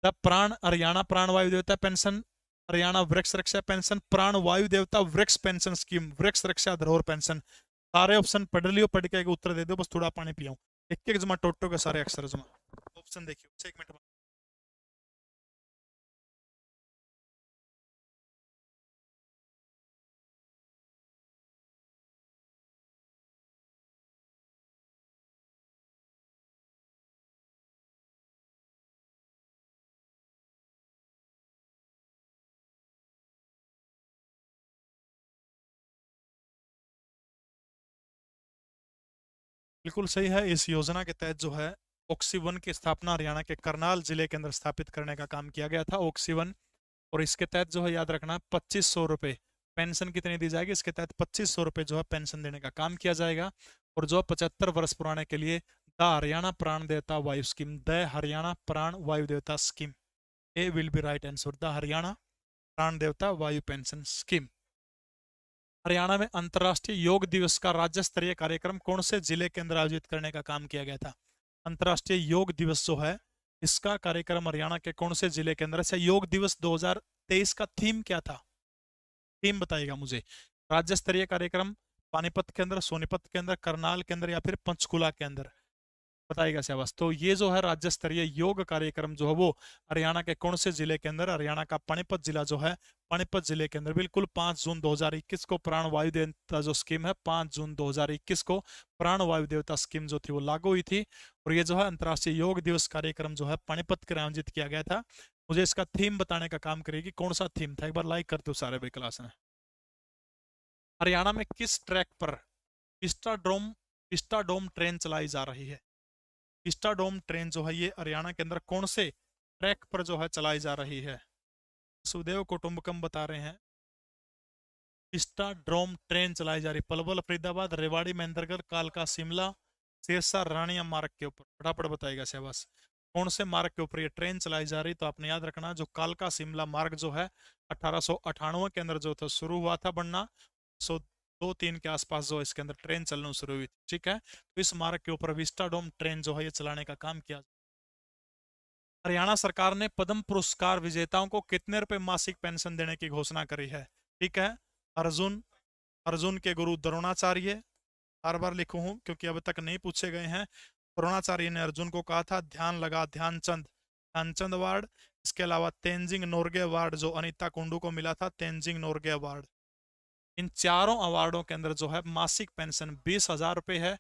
द प्राण हरियाणा प्राण वायु देवता पेंशन, हरियाणा वृक्ष रक्षा पेंशन, प्राण वायु देवता वृक्ष पेंशन स्कीम, वृक्ष रक्षा धरोहर पेंशन। सारे ऑप्शन पढ़ लियो, पढ़ के उत्तर दे दो, बस थोड़ा पानी पियो। एक एक जमा टोटो के सारे अक्षर जमा। ऑप्शन देखियो, 1 मिनट। बिल्कुल सही है। इस योजना के तहत जो है ऑक्सी वन की स्थापना हरियाणा के करनाल जिले के अंदर स्थापित करने का काम किया गया था, ऑक्सी वन। और इसके तहत जो है याद रखना 2500 रुपये पेंशन कितनी दी जाएगी, इसके तहत 2500 रुपये जो है पेंशन देने का काम किया जाएगा। और जो 75 वर्ष पुराने के लिए द हरियाणा प्राण देवता वायु स्कीम, द हरियाणा प्राण वायु देवता scheme, A will be right answer, the Haryana प्राण देवता वायु पेंशन स्कीम। हरियाणा में अंतर्राष्ट्रीय योग दिवस का राज्य स्तरीय कार्यक्रम कौन से जिले के अंदर आयोजित करने का काम किया गया था। अंतर्राष्ट्रीय योग दिवस जो है इसका कार्यक्रम हरियाणा के कौन से जिले के अंदर। अच्छा, योग दिवस 2023 का थीम क्या था, थीम बताइएगा मुझे। राज्य स्तरीय कार्यक्रम पानीपत के अंदर, सोनीपत के अंदर, करनाल के अंदर या फिर पंचकुला के अंदर, बताइएगा शाबाश। तो ये जो है राज्य स्तरीय योग कार्यक्रम जो है वो हरियाणा के कौन से जिले के अंदर, हरियाणा का पानीपत जिला जो है, पानीपत जिले के अंदर बिल्कुल 5 जून 2021 को प्राण वायु देवता जो स्कीम है, 5 जून 2021 को प्राण वायु देवता स्कीम जो थी वो लागू हुई थी। और ये जो है अंतर्राष्ट्रीय योग दिवस कार्यक्रम जो है पानीपत के आयोजित किया गया था। मुझे इसका थीम बताने का काम करेगी, कौन सा थीम था, एक बार लाइक कर दो सारे भाई क्लास में। हरियाणा में किस ट्रैक पर विस्टाडोम ट्रेन चलाई जा रही है। विस्टाडोम ट्रेन जो है ये हरियाणा के अंदर कौन से ट्रैक पर जो है चलाई जा रही है। सुदेव कुटुंबकम बता रहे हैं विस्टाडोम ट्रेन चलाई जा रही है पलवल फरीदाबाद रेवाड़ी महेंद्रगढ़ कालका शिमला सिरसा रानिया मार्ग के ऊपर, फटाफट बताएगा शहबाज कौन से मार्ग के ऊपर ये ट्रेन चलाई जा रही। तो आपने याद रखना जो कालका शिमला मार्ग जो है 1898 के अंदर जो था शुरू हुआ था बनना, 2-3 के आसपास जो इसके अंदर ट्रेन चलना शुरू हुई थी, ठीक है। तो इस मार्ग के ऊपर विस्टाडोम ट्रेन जो है ये चलाने का काम किया। हरियाणा सरकार ने पद्म पुरस्कार विजेताओं को कितने रुपए मासिक पेंशन देने की घोषणा करी है, ठीक है। अर्जुन, अर्जुन के गुरु द्रोणाचार्य, बार बार लिखू हूं क्योंकि अब तक नहीं पूछे गए हैं। द्रोणाचार्य ने अर्जुन को कहा था ध्यान लगा ध्यानचंद, ध्यानचंद अवार्ड। इसके अलावा तेंजिंग नोरगे अवार्ड जो अनीता कुंडू को मिला था, तेंजिंग नोरगे अवार्ड। इन चारों अवार्डों के अंदर जो है मासिक पेंशन 20,000 रुपए है।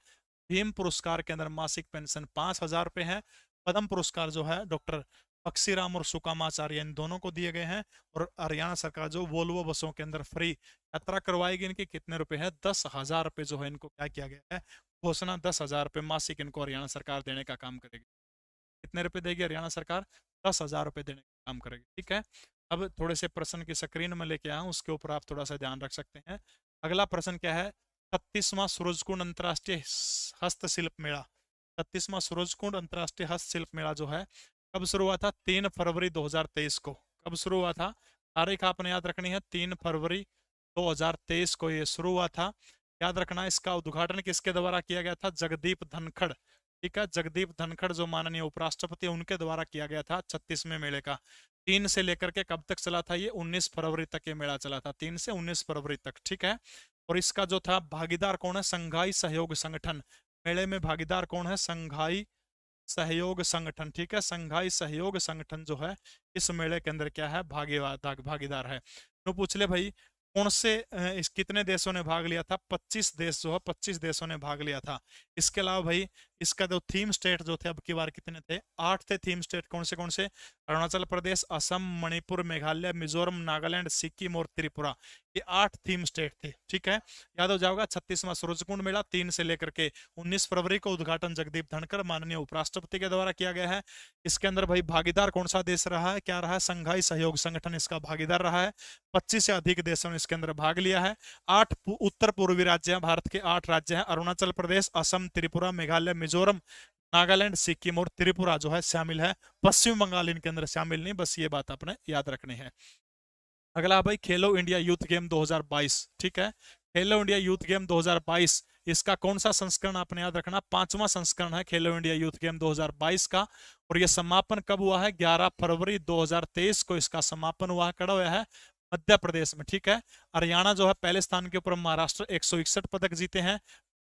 भीम पुरस्कार के अंदर मासिक पेंशन 5,000 रुपए है। पद्म पुरस्कार जो है डॉक्टर पक्षीराम और सुकामाचार्य इन दोनों को दिए गए हैं। और हरियाणा सरकार जो वोल्वो बसों के अंदर फ्री यात्रा करवाएगी, इनके कितने रुपए है, 10,000 रुपए जो है इनको क्या किया गया है, घोषणा 10,000 रुपए मासिक इनको हरियाणा सरकार देने का काम करेगी। कितने रुपए देगी हरियाणा सरकार, 10,000 रुपए देने का काम करेगी, ठीक है। अब थोड़े से प्रश्न की स्क्रीन में लेके आया हूं, उसके ऊपर आप थोड़ा सा ध्यान रख सकते हैं। अगला प्रश्न क्या है, 36वां सूरजकुंड अंतर्राष्ट्रीय हस्तशिल्प मेला, 36वां सूरजकुंड अंतर्राष्ट्रीय हस्तशिल्प मेला जो है कब शुरू हुआ था, 3 फरवरी 2023 को। कब शुरू हुआ था, तारीख आपने याद रखनी है, 3 फरवरी 2023 को ये शुरू हुआ था। याद रखना इसका उद्घाटन किसके द्वारा किया गया था, जगदीप धनखड़, ठीक है। जगदीप धनखड़ जो माननीय उपराष्ट्रपति उनके द्वारा किया गया था 36वें मेले का। 3 से लेकर के कब तक चला था ये, 19 फरवरी तक ये मेला चला था, 3 से 19 फरवरी तक, ठीक है। और इसका जो था भागीदार कौन है, संघाई सहयोग संगठन। मेले में भागीदार कौन है, संघाई सहयोग संगठन, ठीक है। संघाई सहयोग संगठन जो है इस मेले के अंदर क्या है, भागीदार है। तो पूछ ले भाई कौन से इस कितने देशों ने भाग लिया था, 25 देश जो है 25 देशों ने भाग लिया था। इसके अलावा भाई इसका जो थीम स्टेट जो थे अब की बार कितने थे, 8 थे थीम स्टेट। कौन से, अरुणाचल प्रदेश, असम, मणिपुर, मेघालय, मिजोरम, नागालैंड, सिक्किम और त्रिपुरा, ये 8 थीम स्टेट थे, ठीक है। याद हो जाएगा 36वां सूरजकुंड मेला 3 से लेकर के 19 फरवरी को उद्घाटन जगदीप धनखड़ माननीय उपराष्ट्रपति के द्वारा किया गया है। इसके अंदर भाई भागीदार कौन सा देश रहा है, क्या रहा है, संघाई सहयोग संगठन इसका भागीदार रहा है। 25 से अधिक देशों ने इसके अंदर भाग लिया है। 8 उत्तर पूर्वी राज्य हैं, भारत के 8 राज्य हैं, अरुणाचल प्रदेश, असम, त्रिपुरा, मेघालय, मिजोरम, नागालैंड, सिक्किम और त्रिपुरा जो है शामिल है। पश्चिम बंगाल इनके अंदर शामिल नहीं, बस ये बात आपने याद रखनी है। अगला भाई खेलो इंडिया यूथ गेम 2022, ठीक है। खेलो इंडिया यूथ गेम 2022 इसका कौन सा संस्करण आपने याद रखना, 5वां संस्करण है खेलो इंडिया यूथ गेम 2022 का। और ये समापन कब हुआ है, 11 फरवरी 2023 को इसका समापन हुआ, कड़ा हुआ है मध्य प्रदेश में, ठीक है। हरियाणा जो है पहले स्थान के ऊपर, महाराष्ट्र 161 पदक जीते हैं,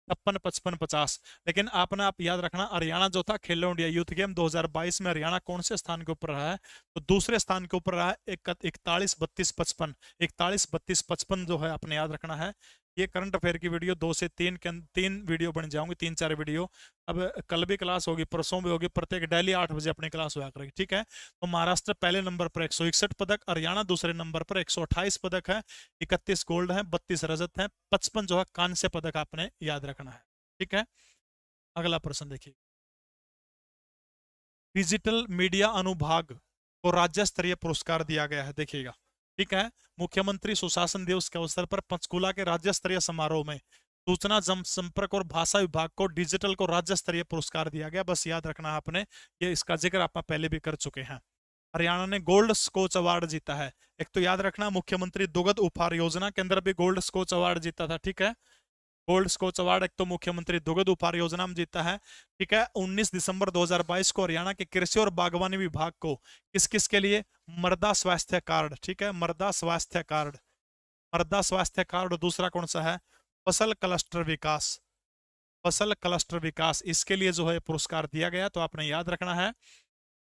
56, 55, 50। लेकिन आपने आप याद रखना हरियाणा जो था खेलो इंडिया यूथ गेम 2022 में हरियाणा कौन से स्थान के ऊपर रहा है, तो दूसरे स्थान के ऊपर रहा है, 41, 32, 55, 41, 32, 55 जो है आपने याद रखना है। ये करंट अफेयर की वीडियो 2 से 3 वीडियो बन जाऊंगी, 3-4 वीडियो। अब कल भी क्लास होगी, परसों भी होगी, प्रत्येक डेली 8 बजे अपनी क्लास हुआ करेगी, ठीक है। तो महाराष्ट्र पहले नंबर पर 161 पदक, हरियाणा दूसरे नंबर पर 128 पदक है, 31 गोल्ड है, 32 रजत है, 55 जो है कांस्य पदक आपने याद रखना है, ठीक है। अगला प्रश्न देखिए, डिजिटल मीडिया अनुभाग को राज्य स्तरीय पुरस्कार दिया गया है, देखिएगा, ठीक है। मुख्यमंत्री सुशासन दिवस के अवसर पर पंचकुला के राज्य स्तरीय समारोह में सूचना जनसंपर्क और भाषा विभाग को डिजिटल को राज्य स्तरीय पुरस्कार दिया गया। बस याद रखना है आपने, ये इसका जिक्र आप पहले भी कर चुके हैं। हरियाणा ने गोल्ड स्कोच अवार्ड जीता है। एक तो याद रखना, मुख्यमंत्री दुग्ध उपहार योजना के अंदर भी गोल्ड स्कोच अवार्ड जीता था, ठीक है। गोल्ड स्कोच अवार्ड एक तो मुख्यमंत्री दुग्ध उपहार योजना में जीता है, ठीक है। 19 दिसंबर 2022 को हरियाणा के कृषि और बागवानी विभाग को किस किस के लिए मृदा स्वास्थ्य कार्ड, ठीक है, मृदा स्वास्थ्य कार्ड, मृदा स्वास्थ्य कार्ड। दूसरा कौन सा है, फसल क्लस्टर विकास, फसल क्लस्टर विकास, इसके लिए जो है पुरस्कार दिया गया, तो आपने याद रखना है,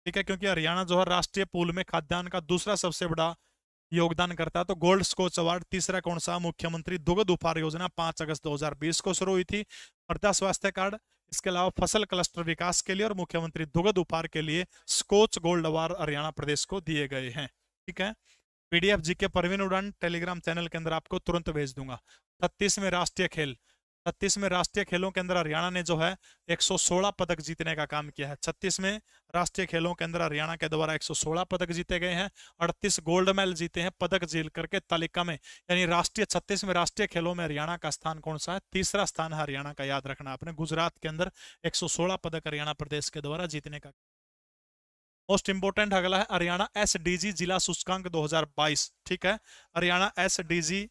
ठीक है। क्योंकि हरियाणा जो है राष्ट्रीय पूल में खाद्यान्न का दूसरा सबसे बड़ा योगदान करता है। तो गोल्ड स्कोच अवार्ड। तीसरा कौन सा, मुख्यमंत्री दुग्ध उपहार योजना 5 अगस्त 2020 को शुरू हुई थी। मृदा स्वास्थ्य कार्ड, इसके अलावा फसल क्लस्टर विकास के लिए और मुख्यमंत्री दुग्ध उपहार के लिए स्कोच गोल्ड अवार्ड हरियाणा प्रदेश को दिए गए हैं, ठीक है। पीडीएफ जीके परवीन उड़ान टेलीग्राम चैनल के अंदर आपको तुरंत भेज दूंगा। 36वें राष्ट्रीय खेल, 36वें राष्ट्रीय खेलों के अंदर हरियाणा ने जो है 116 पदक जीतने का काम किया है। 36वें राष्ट्रीय खेलों के अंदर हरियाणा के द्वारा 116 पदक जीते गए हैं। 38 गोल्ड मेडल जीते हैं पदक जीत करके तालिका में, यानी राष्ट्रीय 36वें राष्ट्रीय खेलों में हरियाणा का स्थान कौन सा है, तीसरा स्थान है हरियाणा का, याद रखना आपने। गुजरात के अंदर 116 पदक हरियाणा प्रदेश के द्वारा जीतने का। मोस्ट इंपोर्टेंट अगला है हरियाणा एसडीजी जिला सूचकांक 2022, ठीक है। हरियाणा एसडीजी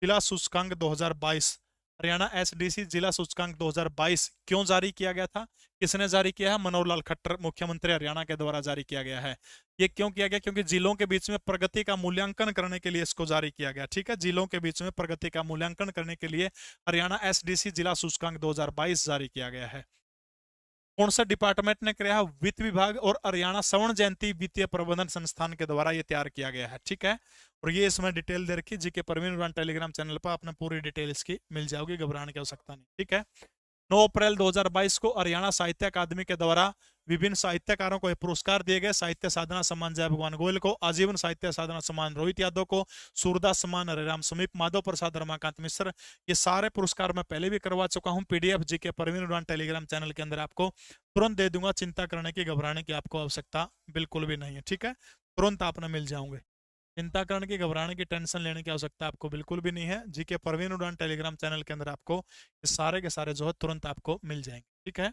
जिला सूचकांक 2022, हरियाणा एसडीसी जिला सूचकांक 2022 क्यों जारी किया गया था, किसने जारी किया है, मनोहर लाल खट्टर मुख्यमंत्री हरियाणा के द्वारा जारी किया गया है। ये क्यों किया गया, क्योंकि जिलों के बीच में प्रगति का मूल्यांकन करने के लिए इसको जारी किया गया, ठीक है। जिलों के बीच में प्रगति का मूल्यांकन करने के लिए हरियाणा एसडीसी जिला सूचकांक 2022 जारी किया गया है। कौन सा डिपार्टमेंट ने किया, वित्त विभाग और हरियाणा स्वर्ण जयंती वित्तीय प्रबंधन संस्थान के द्वारा ये तैयार किया गया है, ठीक है। और ये इसमें डिटेल दे रखी, जीके परवीन उड़ान टेलीग्राम चैनल पर आपने पूरी डिटेल इसकी मिल जाओगी, घबराने की आवश्यकता नहीं, ठीक है। 9 अप्रैल 2022 को हरियाणा साहित्य अकादमी के द्वारा विभिन्न साहित्यकारों को पुरस्कार दिए गए। साहित्य साधना सम्मान जय भगवान गोयल को, आजीवन साहित्य साधना सम्मान रोहित यादव को, सूरदास सम्मान हरिराम समीप, माधव प्रसाद रमाकांत मिश्र, ये सारे पुरस्कार मैं पहले भी करवा चुका हूं। पीडीएफ जीके परवीन उड़ान टेलीग्राम चैनल के अंदर आपको तुरंत दे दूंगा, चिंता करने की घबराने की आपको आवश्यकता बिल्कुल भी नहीं है, ठीक है। तुरंत आपने मिल जाओगे, चिंता करने की घबराने की टेंशन लेने की आवश्यकता आपको बिल्कुल भी नहीं है। जीके परवीन उड़ान टेलीग्राम चैनल के अंदर आपको ये सारे के सारे जो है तुरंत आपको मिल जाएंगे, ठीक है।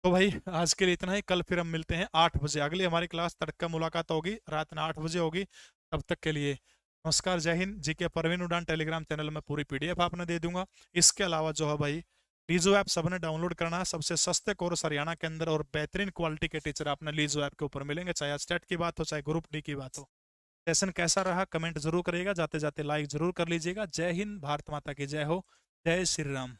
तो भाई आज के लिए इतना ही, कल फिर हम मिलते हैं 8 बजे। अगली हमारी क्लास तड़का मुलाकात होगी, रात में 8 बजे होगी। तब तक के लिए नमस्कार, जय हिंद। जीके परवीन उड़ान टेलीग्राम चैनल में पूरी पीडीएफ आपने दे दूंगा। इसके अलावा जो है भाई लीजो ऐप सबने डाउनलोड करना है, सबसे सस्ते कोर्स हरियाणा के अंदर और बेहतरीन क्वालिटी के टीचर आपने लीजो ऐप के ऊपर मिलेंगे, चाहे स्टेट की बात हो चाहे ग्रुप डी की बात हो। सेशन कैसा रहा कमेंट जरूर करिएगा, जाते जाते लाइक जरूर कर लीजिएगा। जय हिंद, भारत माता की जय हो, जय श्री राम।